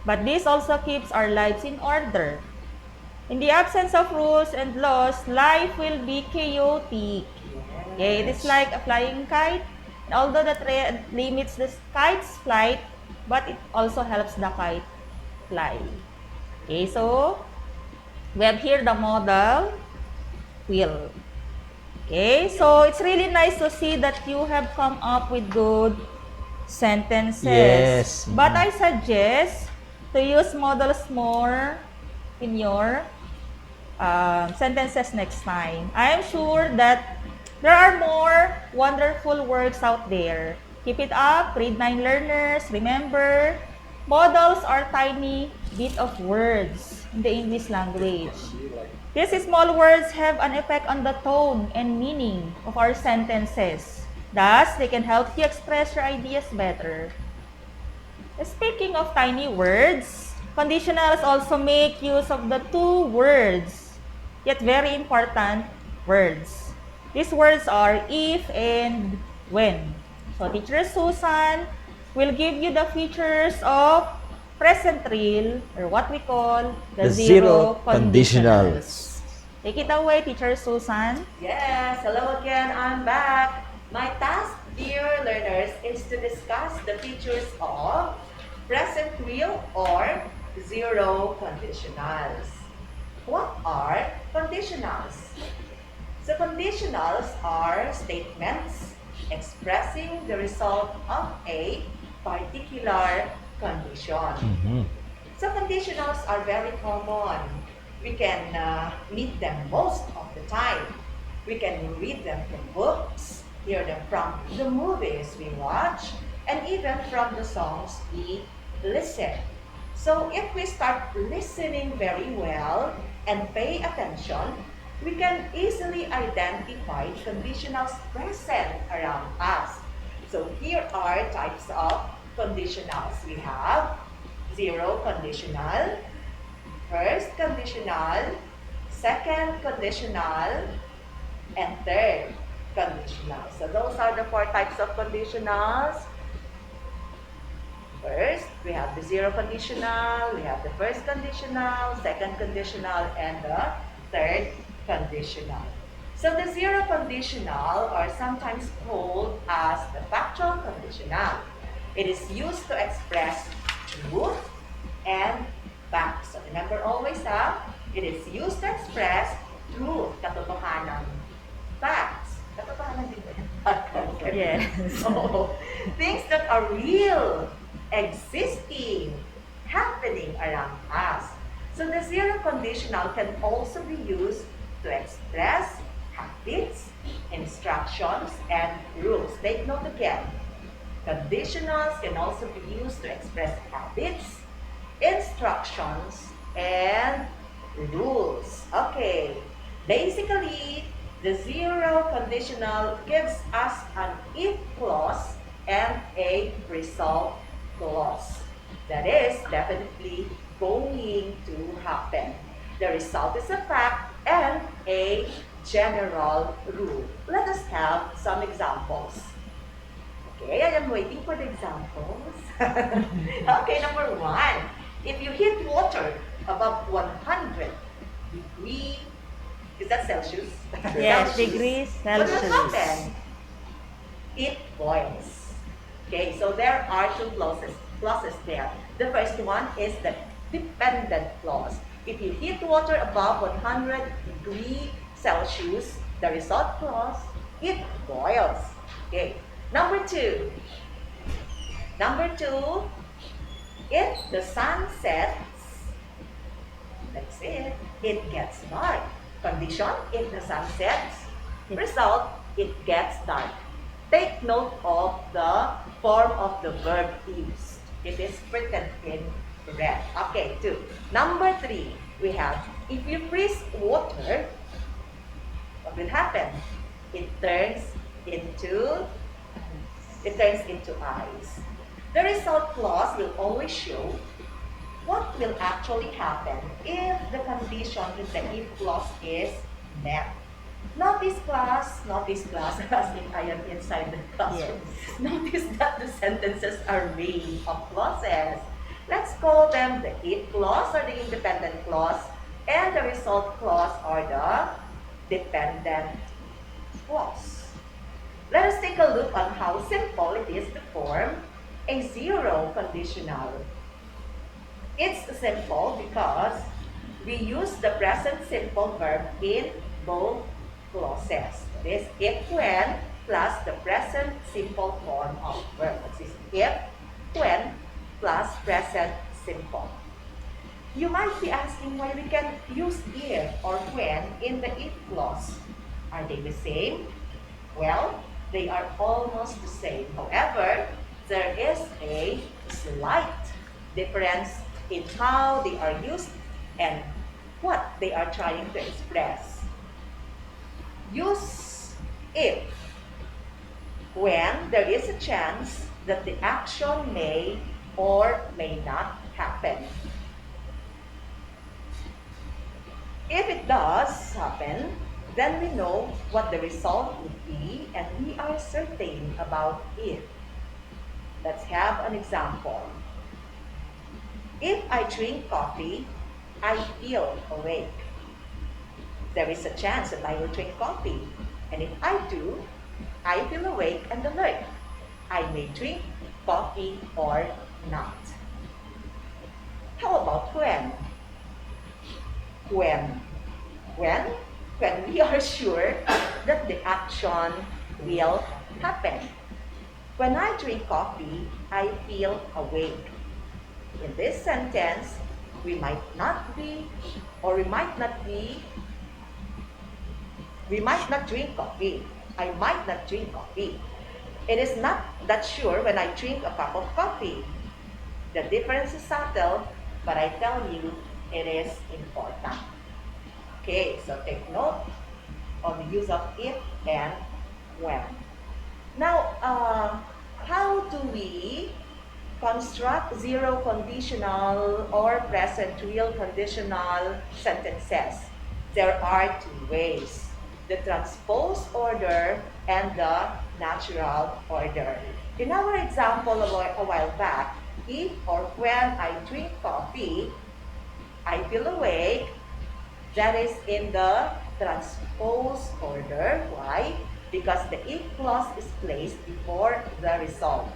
But this also keeps our lives in order. In the absence of rules and laws, life will be chaotic. Okay, it is like a flying kite. Although the thread limits the kite's flight, but it also helps the kite fly. Okay, so we have here the model will. Okay, so it's really nice to see that you have come up with good sentences. Yes. But I suggest to use models more in your sentences next time. I am sure that there are more wonderful works out there. Keep it up, grade 9 learners. Remember, models are tiny bit of words in the English language. These small words have an effect on the tone and meaning of our sentences. Thus, they can help you express your ideas better. Speaking of tiny words, conditionals also make use of the 2 words, yet very important words. These words are if and when. So, Teacher Susan will give you the features of present real, or what we call the zero conditionals. Take it away, Teacher Susan. Yes, hello again, I'm back. My task, dear learners, is to discuss the features of present real or zero conditionals. What are conditionals? So conditionals are statements expressing the result of a particular condition. So conditionals are very common. We can meet them most of the time. We can read them from books, hear them from the movies we watch, and even from the songs we listen. So if we start listening very well and pay attention, we can easily identify conditionals present around us. So here are types of conditionals. We have zero conditional, first conditional, second conditional, and third conditional. So those are the four types of conditionals. First, we have the zero conditional, we have the first conditional, second conditional, and the third conditional. So the zero conditional are sometimes called as the factual conditional. It is used to express truth and facts. So remember always, it is used to express truth, katotohanan. Facts, katotohanan din ba yan? Yes. So, things that are real, existing, happening around us. So the zero conditional can also be used to express habits, instructions, and rules. Take note again. Conditionals can also be used to express habits, instructions, and rules. Okay, basically, the zero conditional gives us an if clause and a result clause. That is definitely going to happen. The result is a fact and a general rule. Let us have some examples. Okay, I am waiting for the examples. Okay, number one. If you heat water above 100 degrees, is that Celsius? Yes, degrees What will Celsius. happen? It boils. Okay, so there are two clauses there. The first one is the dependent clause. If you heat water above 100 degrees Celsius, the result clause, it boils. Okay. Number two. If the sun sets, that's it, it gets dark. Condition, if the sun sets. Result, it gets dark. Take note of the form of the verb used. It is written in red. Okay, two. Number three, we have, if you freeze water, what will happen? It turns into ice. The result clause will always show what will actually happen if the condition in the if clause is met. Notice class, as if I am inside the classroom. Yes. Notice that the sentences are made of clauses. Let's call them the if clause or the independent clause, and the result clause or the dependent clause. Let us take a look on how simple it is to form a zero conditional. It's simple because we use the present simple verb in both clauses. This if when plus the present simple form of verb. This is if when plus present simple. You might be asking why we can use if or when in the if clause. Are they the same? Well, they are almost the same. However, there is a slight difference in how they are used and what they are trying to express. Use if when there is a chance that the action may or may not happen. If it does happen, then we know what the result would be and we are certain about it. Let's have an example. If I drink coffee, I feel awake. There is a chance that I will drink coffee. And if I do, I feel awake and alert. I may drink coffee or not. How about when? When when we are sure that the action will happen. When I drink coffee, I feel awake. In this sentence, we might not be, or we might not be, we might not drink coffee. I might not drink coffee. It is not that sure when I drink a cup of coffee. The difference is subtle, but I tell you, it is important. Okay, so take note of the use of if and when. Now, how do we construct zero conditional or present real conditional sentences? There are two ways: the transpose order and the natural order. In our example a while back, if or when I drink coffee, I feel awake, that is in the transpose order. Why? Because the if clause is placed before the result.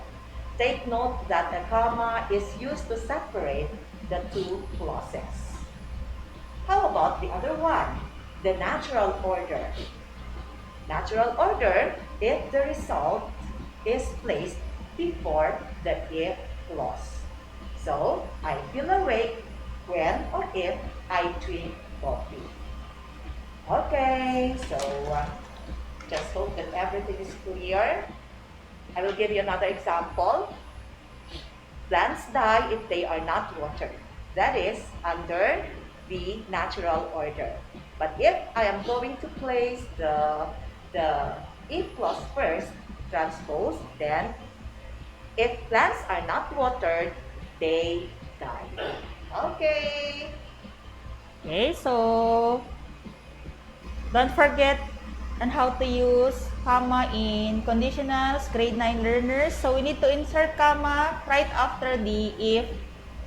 Take note that a comma is used to separate the two clauses. How about the other one? The natural order. Natural order if the result is placed before the if clause. So, I feel awake when or if I drink coffee. Okay, so just hope that everything is clear. I will give you another example. Plants die if they are not watered. That is under the natural order. But if I am going to place the if clause first, transpose, then if plants are not watered, they die. Okay. Okay, so don't forget on how to use comma in conditionals, grade 9 learners. So we need to insert comma right after the if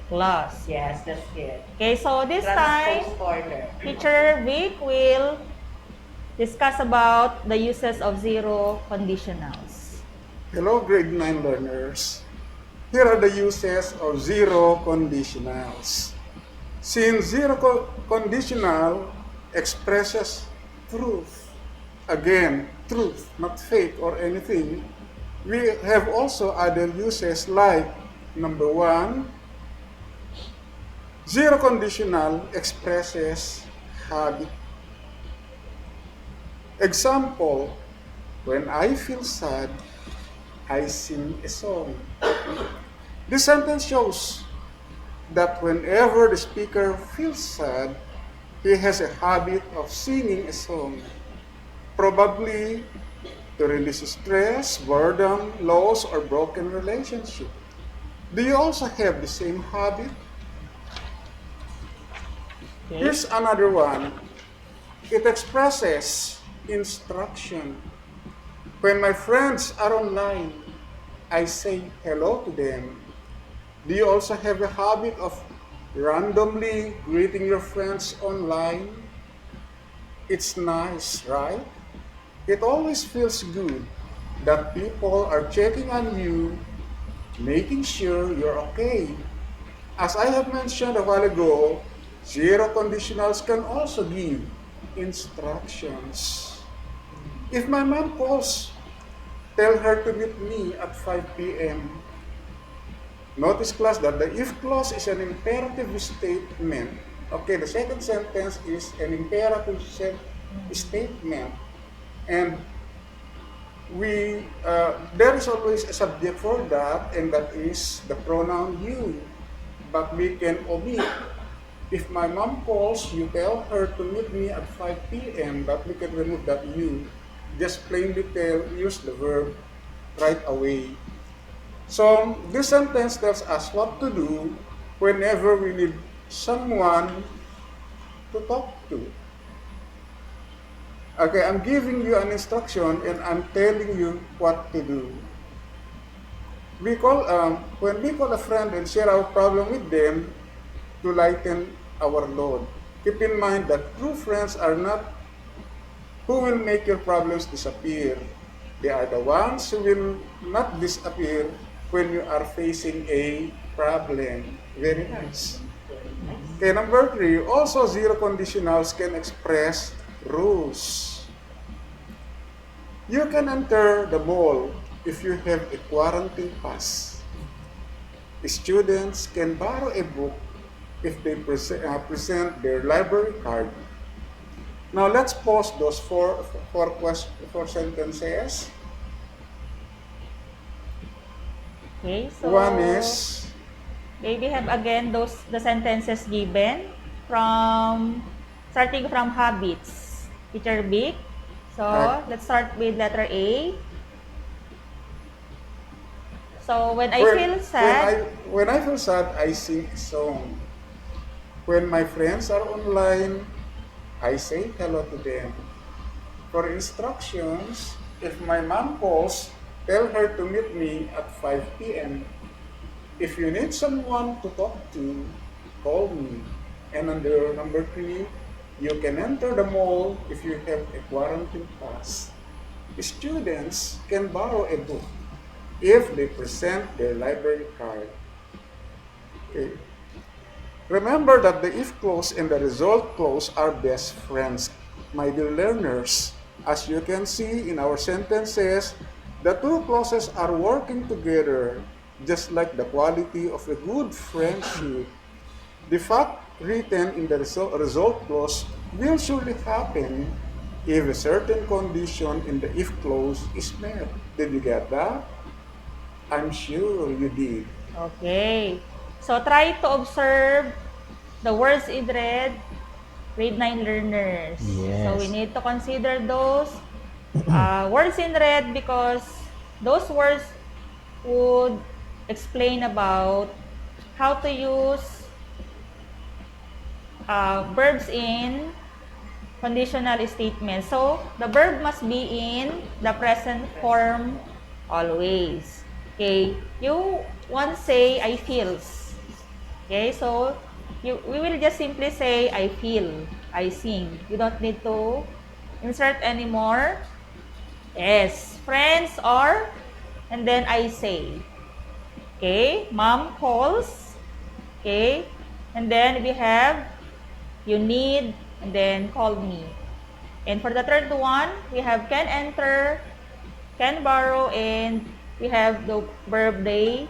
clause. Yes, that's good. Okay, so this Transpose time, order. Teacher Vic will discuss about the uses of zero conditionals. Hello, grade 9 learners. Here are the uses of zero conditionals. Since zero conditional expresses truth, again, truth, not fake or anything, we have also other uses like, number one, zero conditional expresses habit. Example, when I feel sad, I sing a song. This sentence shows that whenever the speaker feels sad, he has a habit of singing a song, probably to release stress, boredom, loss, or broken relationship. Do you also have the same habit? Okay. Here's another one. It expresses instruction. When my friends are online, I say hello to them. Do you also have a habit of randomly greeting your friends online? It's nice, right? It always feels good that people are checking on you, making sure you're okay. As I have mentioned a while ago, zero conditionals can also give instructions. If my mom calls, tell her to meet me at 5 p.m. Notice, class, that the if clause is an imperative statement. Okay, the second sentence is an imperative statement. And there is always a subject for that, and that is the pronoun you. But we can omit. If my mom calls, you tell her to meet me at 5 p.m., but we can remove that you. Just plainly use the verb right away. So this sentence tells us what to do whenever we need someone to talk to. Okay, I'm giving you an instruction and I'm telling you what to do. When we call a friend and share our problem with them to lighten our load. Keep in mind that true friends are not who will make your problems disappear. They are the ones who will not disappear when you are facing a problem. Very nice. Okay, number 3, also zero conditionals can express rules. You can enter the mall if you have a quarantine pass. Students can borrow a book if they present their library card. Now let's pause those four sentences. Okay, so One is we have again the sentences given from starting from habits. Teacher Vic. So let's start with letter A. So when I feel sad, when I feel sad, I sing a song. When my friends are online, I say hello to them. For instructions, if my mom calls, tell her to meet me at 5 p.m. If you need someone to talk to, call me. And under number 3, you can enter the mall if you have a quarantine pass. Students can borrow a book if they present their library card. Okay. Remember that the if clause and the result clause are best friends, my dear learners. As you can see in our sentences, the two clauses are working together, just like the quality of a good friendship. The fact written in the result clause will surely happen if a certain condition in the if clause is met. Did you get that? I'm sure you did. okay. So try to observe the words in red, grade 9 learners. Yes. So we need to consider those words in red because those words would explain about how to use verbs in conditional statements. So the verb must be in the present form always. Okay, you once say I feels. Okay, so we will just simply say I feel, I sing. You don't need to insert anymore. Yes, friends are, and then I say. Okay, mom calls. Okay, and then we have you need, and then call me. And for the third one, we have can enter, can borrow, and we have the verb they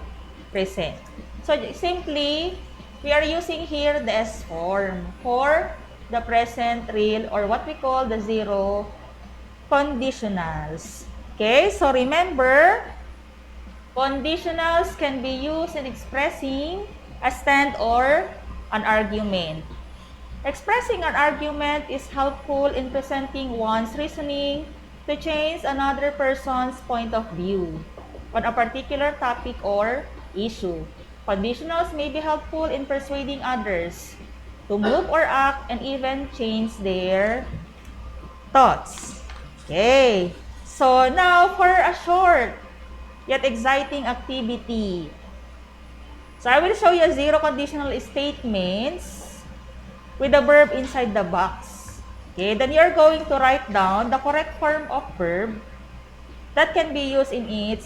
present. So simply, we are using here the S form for the present real or what we call the zero conditionals. Okay, so remember, conditionals can be used in expressing a stand or an argument. Expressing an argument is helpful in presenting one's reasoning to change another person's point of view on a particular topic or issue. Conditionals may be helpful in persuading others to move or act and even change their thoughts. Okay. So now for a short yet exciting activity. So I will show you zero conditional statements with the verb inside the box. Okay, then you're going to write down the correct form of verb that can be used in each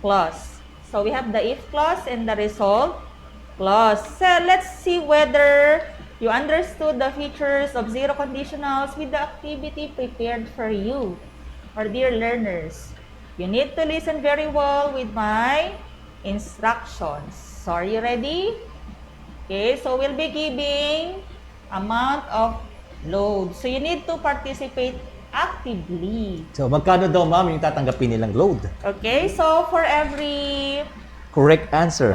clause. So we have the if clause and the result clause. So let's see whether you understood the features of zero conditionals with the activity prepared for you, our dear learners. You need to listen very well with my instructions. So are you ready? Okay, so we'll be giving amount of load. So you need to participate actively. So, magkano daw, ma'am, yung tatanggapin nilang load? Okay, so for every Correct answer.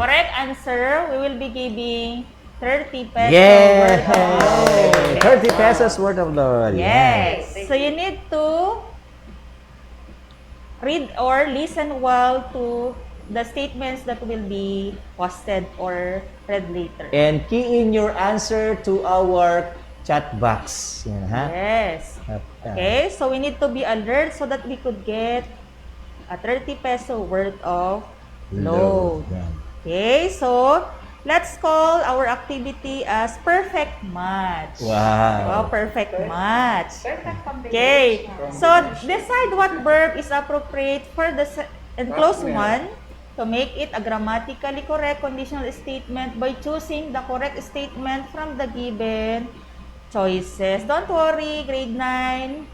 we will be giving 30 pesos Yay! worth of load. 30 pesos worth of load. Yes. So you need to read or listen well to the statements that will be posted or read later. And key in your answer to our chat box. Yan, ha? Yes. Okay, so we need to be alert so that we could get a 30 peso worth of load. Okay, so let's call our activity as perfect match. Wow. Oh, perfect match. Okay, so decide what verb is appropriate for the enclosed one to make it a grammatically correct conditional statement by choosing the correct statement from the given choices. Don't worry, grade 9.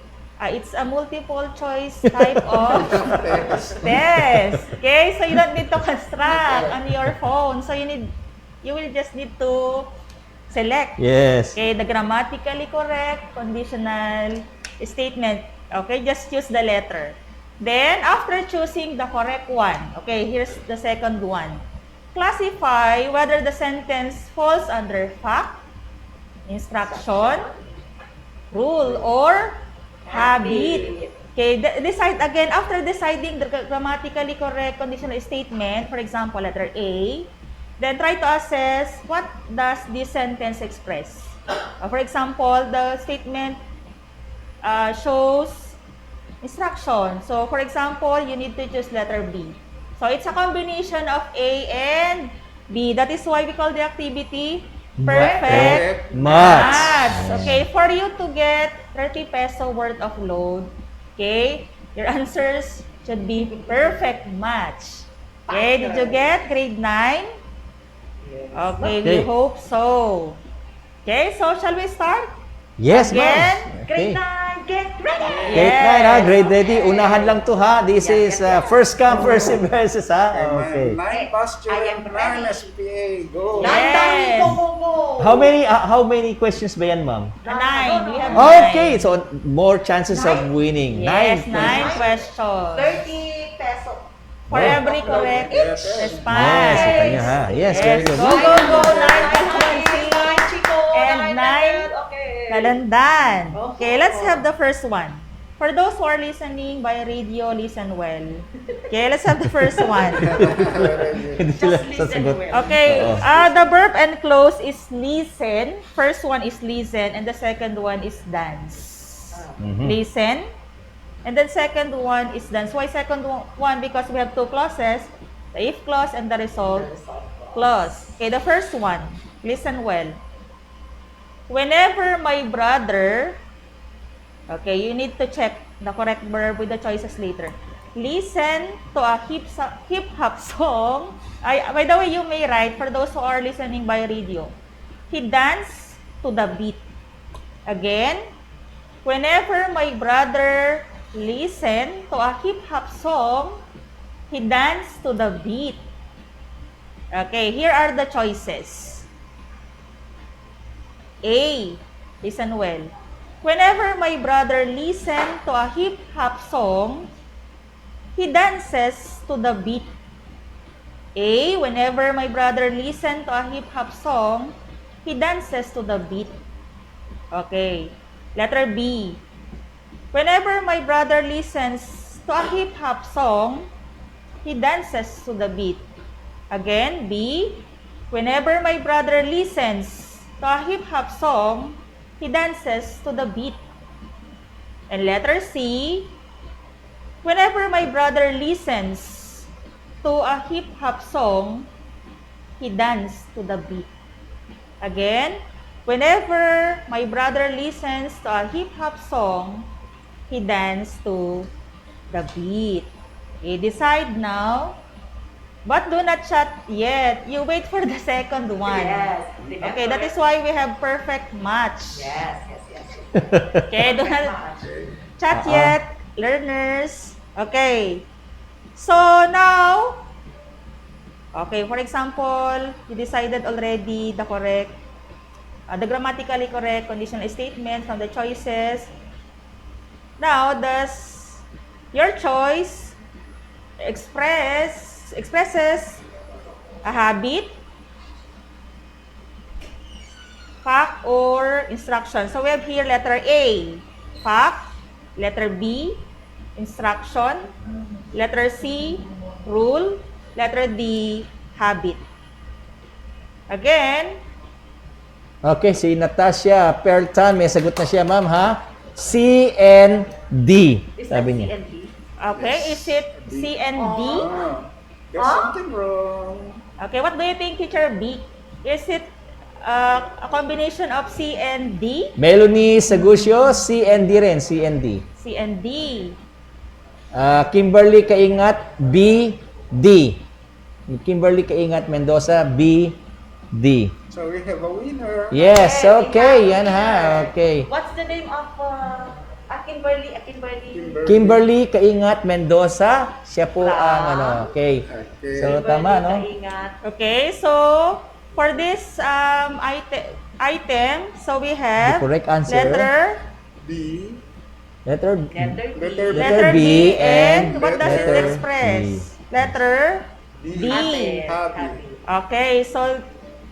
It's a multiple choice type of test. Okay, so you don't need to construct on your phone. So you will just need to select. Yes. Okay, the grammatically correct conditional statement. Okay, just choose the letter. Then, after choosing the correct one, okay, here's the second one. Classify whether the sentence falls under fact, instruction, rule, or habit. Okay, decide again. After deciding the grammatically correct conditional statement, for example, letter A, then try to assess what does this sentence express. For example, the statement shows instruction. So, for example, you need to choose letter B. So, it's a combination of A and B. That is why we call the activity perfect match. Okay, for you to get 30 peso worth of load, okay, your answers should be perfect match. Okay, did you get grade 9? Okay, we hope so. Okay, so shall we start? Yes, ma'am. Again, Okay. grade 9, get ready! Grade 9 ha, grade ready. Unahan lang to ha. This is first come, first serve basis ha. Okay. 9 past student, 9 SPA. Go. Yes. How many questions ba yan, ma'am? 9. We have 9. Okay, so more chances of winning. Yes, 9 9 questions. 30 peso. For every correct response. Yes, sa kanya ha. Yes, very good. Go, go, go. 9 questions. And 9 Kalandan. Okay, let's have the first one. For those who are listening by radio, listen well. Okay, let's have the first one. Okay, the verb and clause is listen. First one is listen, and the second one is dance. Listen, and then second one is dance. Why second one? Because we have two clauses, the if clause and the result clause. Okay, the first one, listen well. Whenever my brother, okay, you need to check the correct verb with the choices later. Listen to a hip-hop song. By the way, you may write for those who are listening by radio. He danced to the beat. Again, whenever my brother listened to a hip-hop song, he danced to the beat. Okay, here are the choices. A. Listen well. Whenever my brother listens to a hip-hop song, he dances to the beat. A. Whenever my brother listens to a hip-hop song, he dances to the beat. Okay. Letter B. Whenever my brother listens to a hip-hop song, he dances to the beat. Again, B. Whenever my brother listens to a hip-hop song, he dances to the beat. And letter C, whenever my brother listens to a hip-hop song, he dances to the beat. Again, whenever my brother listens to a hip-hop song, he dances to the beat. Okay, decide now. But do not chat yet. You wait for the second one. Yes. Okay, that is why we have perfect match. Yes. Okay, do not chat yet, learners. Okay. So now, okay, for example, you decided already the correct, the grammatically correct conditional statement from the choices. Now, does your choice expresses a habit, fact, or instruction? So we have here letter A, fact, letter B, instruction, letter C, rule, letter D, habit. Again. Okay, si Natasha Perltan, may sagot na siya, ma'am, ha? C and D, sabi niya. Okay, is it C and D? There's something wrong. Okay, what do you think, Teacher B? Is it a combination of C and D? Melanie Sagusyo, C and D rin, C and D. C and D. Kimberly Kaingat, B, D. Kimberly Kaingat Mendoza, B, D. So we have a winner. Yes, Okay, okay. we Yan have ha. winner. Okay. What's the name of Kimberly? Kimberly Kaingat Mendoza. Siya po ang ano. Okay. So, tama, no? Okay, so for this item, so we have The correct answer. letter B. Letter letter B, and what does it letter express? B. Letter D. Happy. Okay, so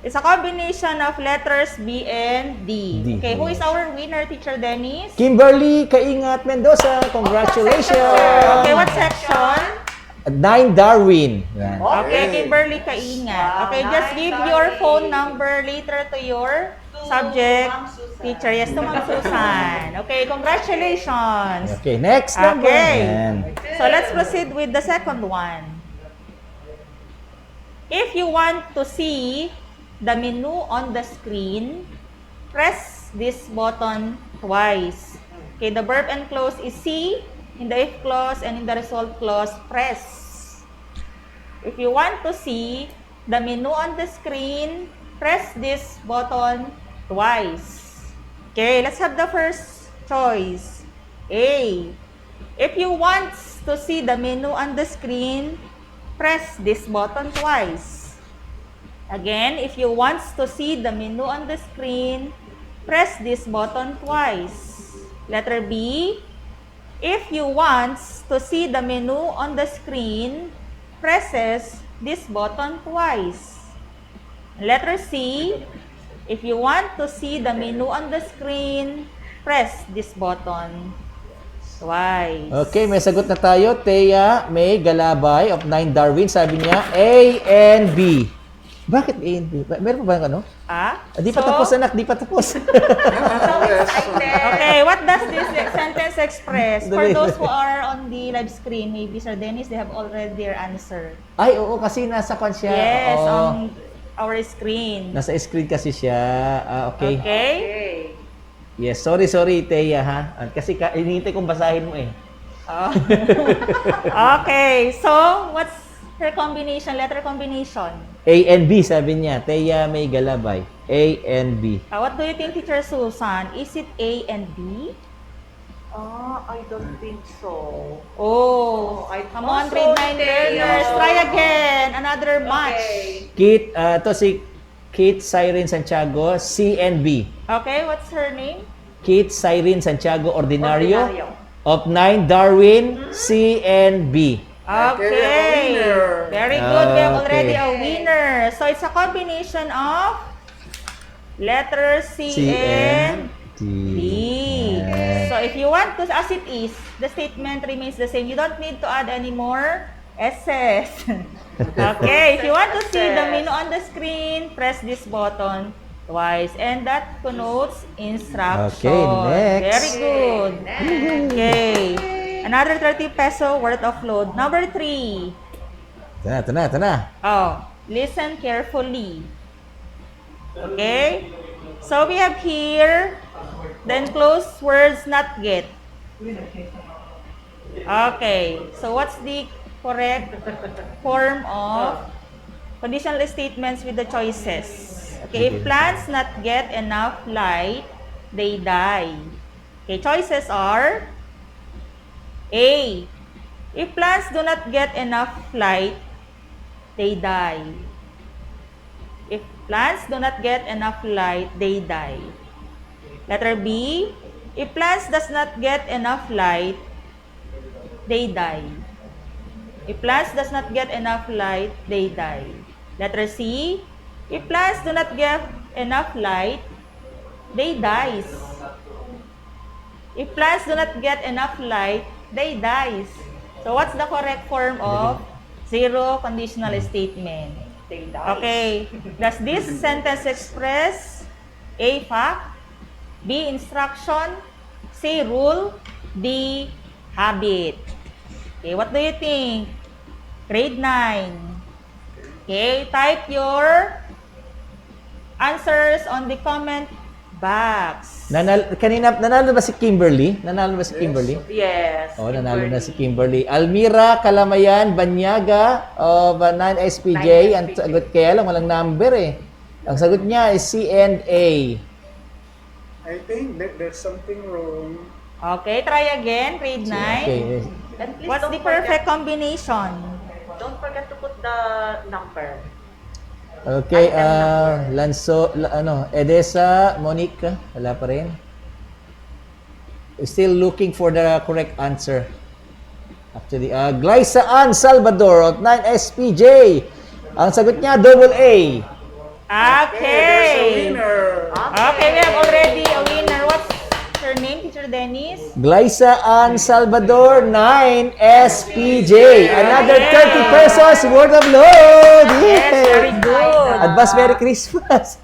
it's a combination of letters B and D. D. Okay, who is our winner, Teacher Dennis? Kimberly Kaingat Mendoza. Congratulations. Okay, what section? 9 Darwin. Yan. Okay, Kimberly Kaingat. Okay, just give your phone number later to your subject teacher. Yes, to Ma'am Susan. Okay, congratulations. Okay, next number. Okay. Yan. So let's proceed with the second one. If you want to see the menu on the screen, press this button twice. Okay, the verb and clause is see. In the if clause and in the result clause, press. If you want to see the menu on the screen, press this button twice. Okay, let's have the first choice. A. If you want to see the menu on the screen, press this button twice. Again, if you want to see the menu on the screen, press this button twice. Letter B. If you want to see the menu on the screen, presses this button twice. Letter C. If you want to see the menu on the screen, press this button twice. Okay, may sagot na tayo. Thea May Galabay of 9 Darwin. Sabi niya, A and B. Bakit A and B? Meron pa ba ano? Di pa tapos, anak. Di pa tapos. Okay, what does this sentence express? For those who are on the live screen, maybe Sir Dennis, they have already their answer. Ay, oo, kasi nasa kwan siya. Yes, Oo. on our screen. Nasa screen kasi siya. Okay. Okay? Yes, sorry, Thea, ha? Kasi hinihintay kong basahin mo eh. Oh. Okay, so what's her combination, letter combination? A and B, sabi niya. Thea May Galabay. A and B. What do you think, Teacher Susan? Is it A and B? I don't think so. Oh, come on, grade 9 learners. Try again. Another match. Kit, to si Kit Cyrene Santiago, C and B. Okay, what's her name? Kit Cyrene Santiago Ordinario of 9 Darwin, C and B. Okay. Very good. We have already Okay. a winner. So it's a combination of letters C and D. So if you want to, as it is, the statement remains the same. You don't need to add any more S's. Okay, if you want to see the menu on the screen, press this button twice. And that connotes instruction. Okay, next. Very good. Okay. Another 30 peso worth of load. Number 3. Ito na. Oh, listen carefully. Okay? So we have here the enclosed words not get. Okay. So what's the correct form of conditional statements with the choices? Okay, if plants not get enough light, they die. Okay, choices are A. If plants do not get enough light, they die. If plants do not get enough light, they die. Letter B. If plants does not get enough light, they die. If plants does not get enough light, they die. Letter C. If plants do not get enough light, they dies. If plants do not get enough light, they dies. So what's the correct form of zero conditional statement? They dies. Okay. Does this sentence express A, fact, B, instruction, C, rule, D, habit? Okay, what do you think? Grade 9. Okay, type your answers on the comment box. Kanina, nanalo ba si Kimberly? Yes. Oh, nanalo na si Kimberly. Almira Kalamayan Banyaga of 9SPJ. Ang sagot kaya lang, walang number eh. Ang sagot niya is C and A. I think that there's something wrong. Okay, try again, grade 9. Okay. And please What's don't the perfect combination? Don't forget to put the number. Okay, Edesa, Monique, wala pa rin. Still looking for the correct answer. Actually, Glyza Ann Salvador at 9SPJ. Ang sagot niya, double A. Okay. There's a winner. Okay, we have already a winner. What's her name, Teacher Dennis? Glyza Ann Salvador, 9SPJ. Another 30 pesos worth of load. Yes, very good. Advance Merry Christmas.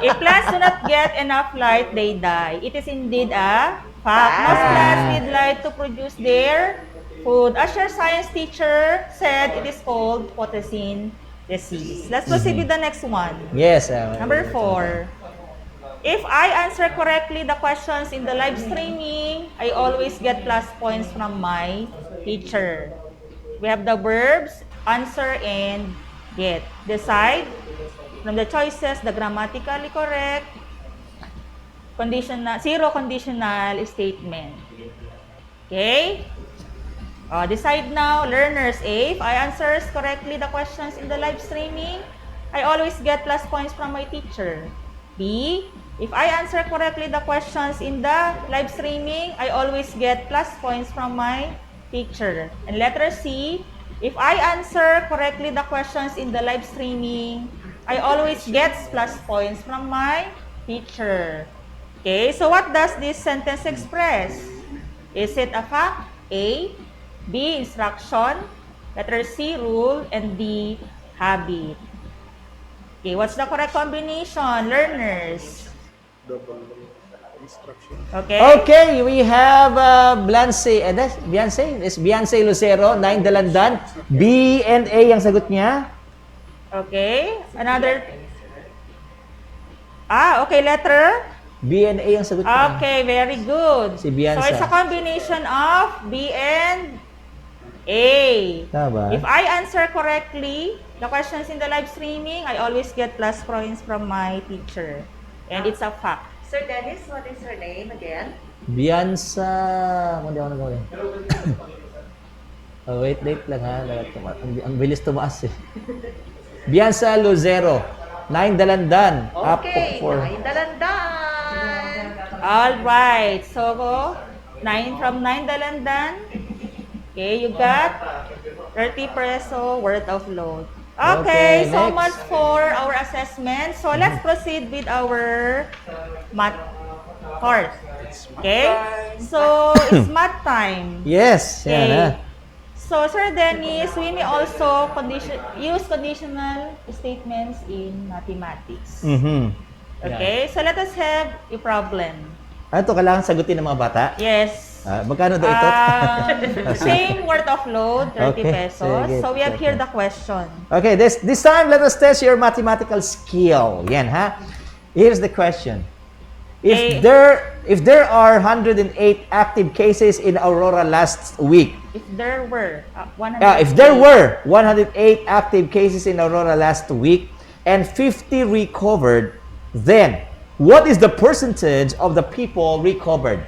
If plants do not get enough light, they die. It is indeed a fact. Most plants need light to produce their food. As your science teacher said, it is called photosynthesis. Let's proceed with the next one. Yes. Number 4. If I answer correctly the questions in the live streaming, I always get plus points from my teacher. We have the verbs, answer, and get. Decide from the choices, the grammatically correct, zero conditional statement. Okay? Decide now, learners. A, if I answer correctly the questions in the live streaming, I always get plus points from my teacher. B, if I answer correctly the questions in the live streaming, I always get plus points from my teacher. And letter C, if I answer correctly the questions in the live streaming, I always get plus points from my teacher. Okay, so what does this sentence express? Is it a fact? A, B, instruction, letter C, rule, and D, habit. Okay, what's the correct combination, learners? Double instruction. Okay. Okay, we have Beyonce Lucero, 9 Dalandan. B and A ang sagot niya. Okay, another. Okay, letter? B and A ang sagot niya. Okay, very good. Si Beyonce. So it's a combination of B and A. Tama. If I answer correctly the questions in the live streaming, I always get plus points from my teacher. And it's a fact. Sir Dennis, what is her name again? Beyonce. Hindi ako nagawin. Wait lang ha. Ang bilis tumaas eh. Beyonce Lucero, 9 Dalandan. Okay, 9 Dalandan. All right. So, 9 from 9 Dalandan. Okay, you got 30 peso worth of load. Okay, so next. much for our assessment. So, let's proceed with our math part. Okay? So, it's math time. Yes. Yan ha. So, Sir Dennis, we may also use conditional statements in mathematics. Okay? So, let us have a problem. Ano to? Kailangan sagutin ng mga bata? Yes. Magkano daw ito? Same worth of load, 30 pesos. Sige, So, we have here the question. Okay, this time, let us test your mathematical skill. Yan ha. Here's the question. If there are 108 active cases in Aurora last week. If there were 108 active cases in Aurora last week and 50 recovered, then what is the percentage of the people recovered?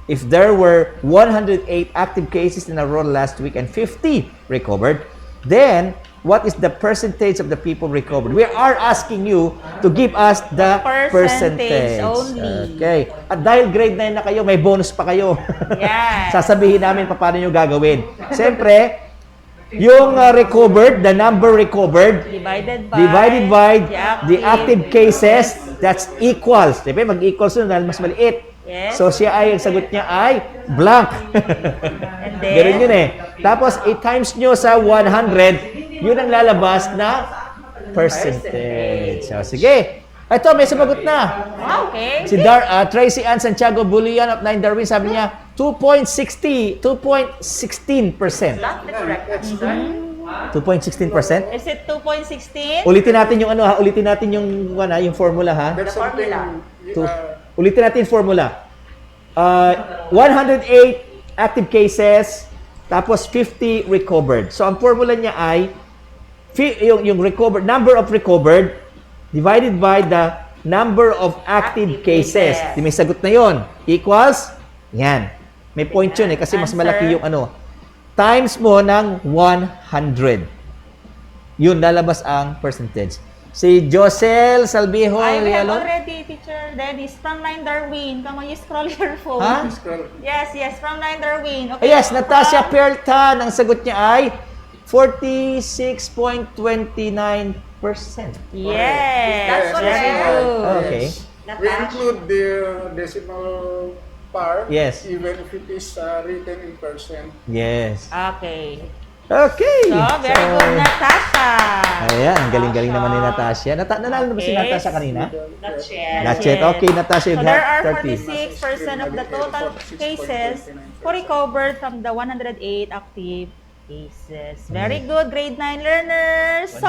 If there were 108 active cases in Aurora last week and 50 recovered, then what is the percentage of the people recovered? We are asking you to give us the percentage. Only. Okay. At dahil grade 9 na kayo, may bonus pa kayo. Yes. Sasabihin namin paano nyo gagawin. Siyempre, yung recovered, the number recovered, divided by the active cases, that's equals. Siyempre, mag-equals yun dahil mas maliit. Yes. So, ang sagot niya ay blank. And then, Ganun yun eh. Tapos, i-times nyo sa 100, yun ang lalabas na percentage. So, sige. Ito, may sumagot na. Okay. Si Tracy Ann Santiago Bulian of 9 Darwin, sabi niya, 2.16%. That's the correct answer. 2.16%? Is it 2.16? Ulitin natin yung yung formula ha. There's something. Ulitin natin yung formula. 108 active cases, tapos 50 recovered. So, ang formula niya ay, yung recovered, number of recovered, divided by the number of active cases. Di may sagot na yon. Equals, yan. May point yun eh, kasi mas malaki yung ano. Times mo ng 100. Yun, lalabas ang percentage. Si Josel Salvijo. I have already, Teacher Dennis, from 9 Darwin. Come on, you scroll your phone. Ha? Yes, from 9 Darwin. Okay. Yes, Natasha Perltan. Ang sagot niya ay 46.29%. Yes. That's Very good. Okay. We include the decimal part, Yes. even if it is written in percent. Yes. Okay. Okay. So, very good, Natasha. Ayan, ang galing-galing naman ni Natasha. Nanalo na ba si Natasha kanina? Not yet. Not yet. Okay, Natasha, So you there have are 30. 46% of the total cases who recovered from the 108 active cases. Very good, grade 9 learners. So,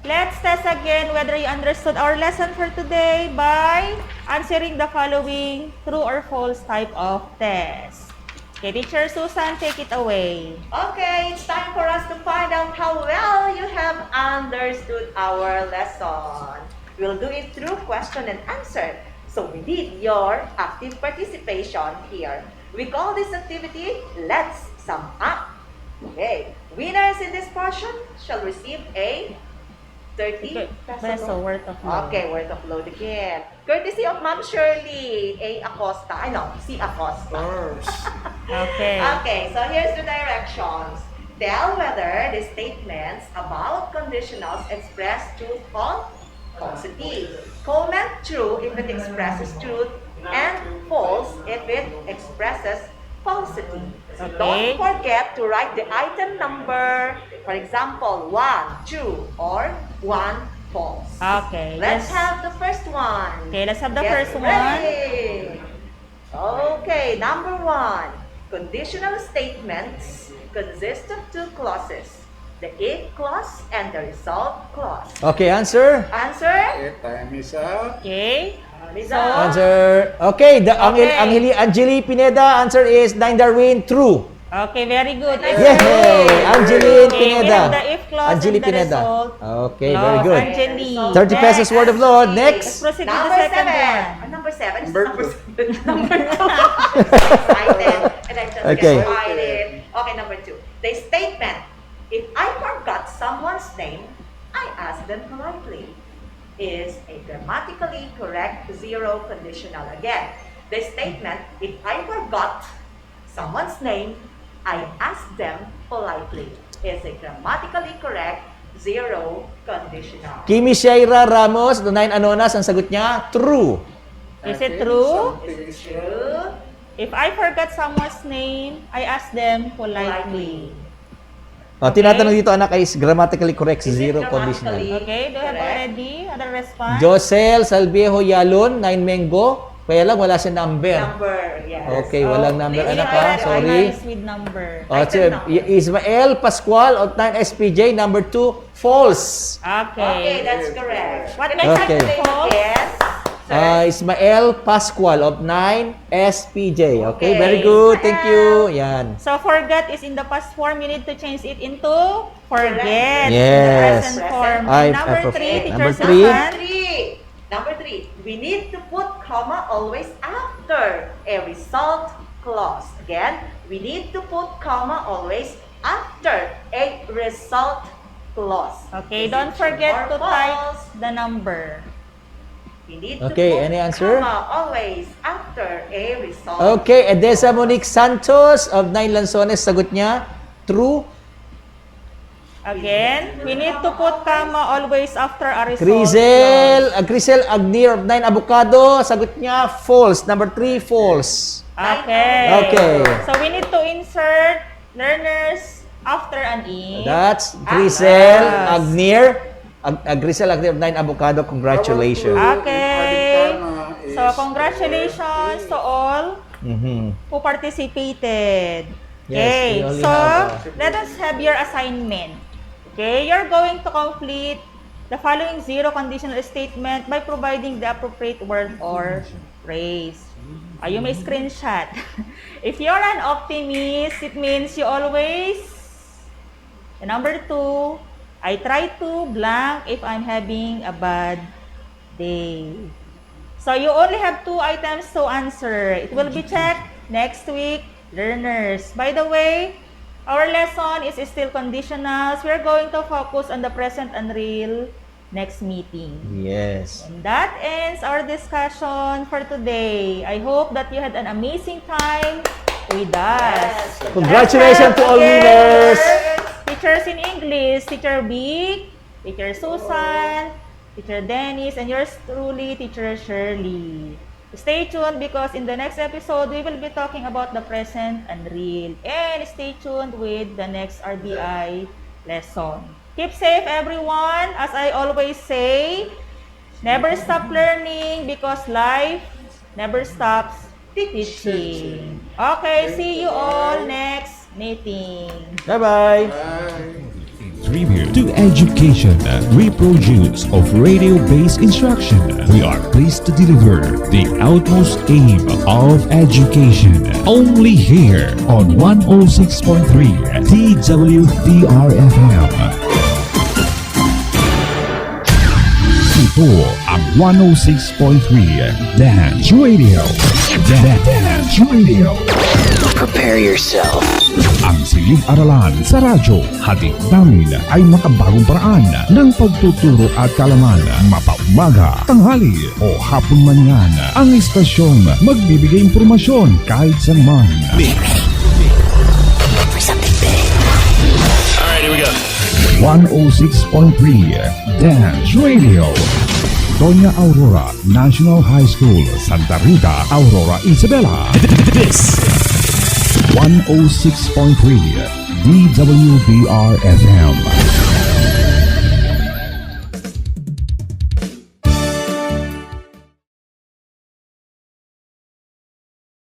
let's test again whether you understood our lesson for today by answering the following true or false type of test. Okay, Teacher Susan, take it away. Okay, it's time for us to find out how well you have understood our lesson. We'll do it through question and answer. So we need your active participation here. We call this activity, Let's Sum Up. Okay, winners in this portion shall receive a 30 peso worth of load. Okay, worth of load again. Courtesy of Ma'am Shirley A. Acosta. I know, C. Acosta. Okay. Okay, so here's the directions. Tell whether the statements about conditionals express truth or falsity. Comment true if it expresses truth and false if it expresses falsity. Okay. Don't forget to write the item number. For example, 1 true or 1 false. Okay. Let's have the first one. Okay, let's have the Get first ready. Okay, number 1. Conditional statements consist of 2 clauses. The if clause and the result clause. Okay, answer. Answer? Okay, time is up. Okay. Answer. Okay, the Angeli Pineda answer is 9 Darwin, true. Okay, very good. Yay! Angeline Okay, we Pineda. have the if clause Angeli and the Pineda. result Okay, clause. very good. Angeli. 30 pesos worth of load. Let's Next. proceed with the Number second 7. one. Number 7 is Number number 2. Excited. And I just Okay. get excited. Okay, number 2. The statement, if I forgot someone's name, I ask them politely, is a grammatically correct zero conditional. Again, the statement, if I forgot someone's name, I ask them politely, is a grammatically correct zero conditional. Kimi Shaira Ramos, the 9 Anonas, ang sagot niya, true. Is it true? Something is True. If I forgot someone's name, I ask them politely. Tinatanong dito, anak, is grammatically correct, Is it zero conditional. grammatically Okay, do you have correct? already other response? Josel Salviejo Yalon, 9 Mengo. Kaya lang, wala siya number. Number, yes. Okay, walang number, please anak, try ha? it. Sorry. Nice with number. Ismael Pascual of 9 SPJ, number 2, false. Okay, Okay. that's correct. What makes Okay. it false? Yes. Ismael Pascual of 9 SPJ. Okay, Okay. very good. Thank you. Yan. So forget is in the past form. You need to change it into forget. Yes. In the present form. I Number forgot. 3, Teacher Number three. Susan. Number 3, we need to put comma always after a result clause. Again, we need to put comma always after a result clause. Okay, Is don't it true forget or to type false? the number. We need to Okay, put any answer? comma always after a result. Okay, Edesa Monique Santos of 9 Lanzones, sagot niya, true. Again, we need to put comma always after a result. Crisel Agnier of 9 Avocado, sagot niya, false. Number 3, false. Okay. Okay. So we need to insert learners after an if. That's Grisel Agnier. Grisel Agnier of 9 Avocado, congratulations. Okay. So congratulations to all Mhm. who participated. Yes, Okay, we only so have, let us have your assignment. Okay, you're going to complete the following zero conditional statement by providing the appropriate word or phrase. You may screenshot. If you're an optimist, it means you always, the number 2, I try to blank if I'm having a bad day. So you only have 2 items to answer. It will be checked next week, learners. By the way, our lesson is still conditionals. We're going to focus on the present and real next meeting. Yes. And that ends our discussion for today. I hope that you had an amazing time with us. Congratulations to all winners. Teachers in English, Teacher B, Teacher Susan, Teacher Dennis, and yours truly, Teacher Shirley. Stay tuned because in the next episode, we will be talking about the present and real. And stay tuned with the next RBI lesson. Keep safe, everyone. As I always say, never stop learning because life never stops teaching. Okay, see you all next meeting. Bye-bye. Tribute to education, reproduce of radio-based instruction. We are pleased to deliver the utmost aim of education. Only here on 106.3 TWDR-FM. Ito ang 106.3 Dance Radio. Dance Radio. Prepare yourself. Ang silid-aralan sa radyo, hatid namin ay makabagong paraan ng pagtuturo at kalaman. Mapaumaga, tanghali o hapon man yan, ang istasyong magbibigay impormasyon kahit saan man. For something big. Alright, here we go. 106.3 Dance Radio. Doña Aurora National High School, Santa Rita, Aurora, Isabela. This 106.3 DWBR-FM.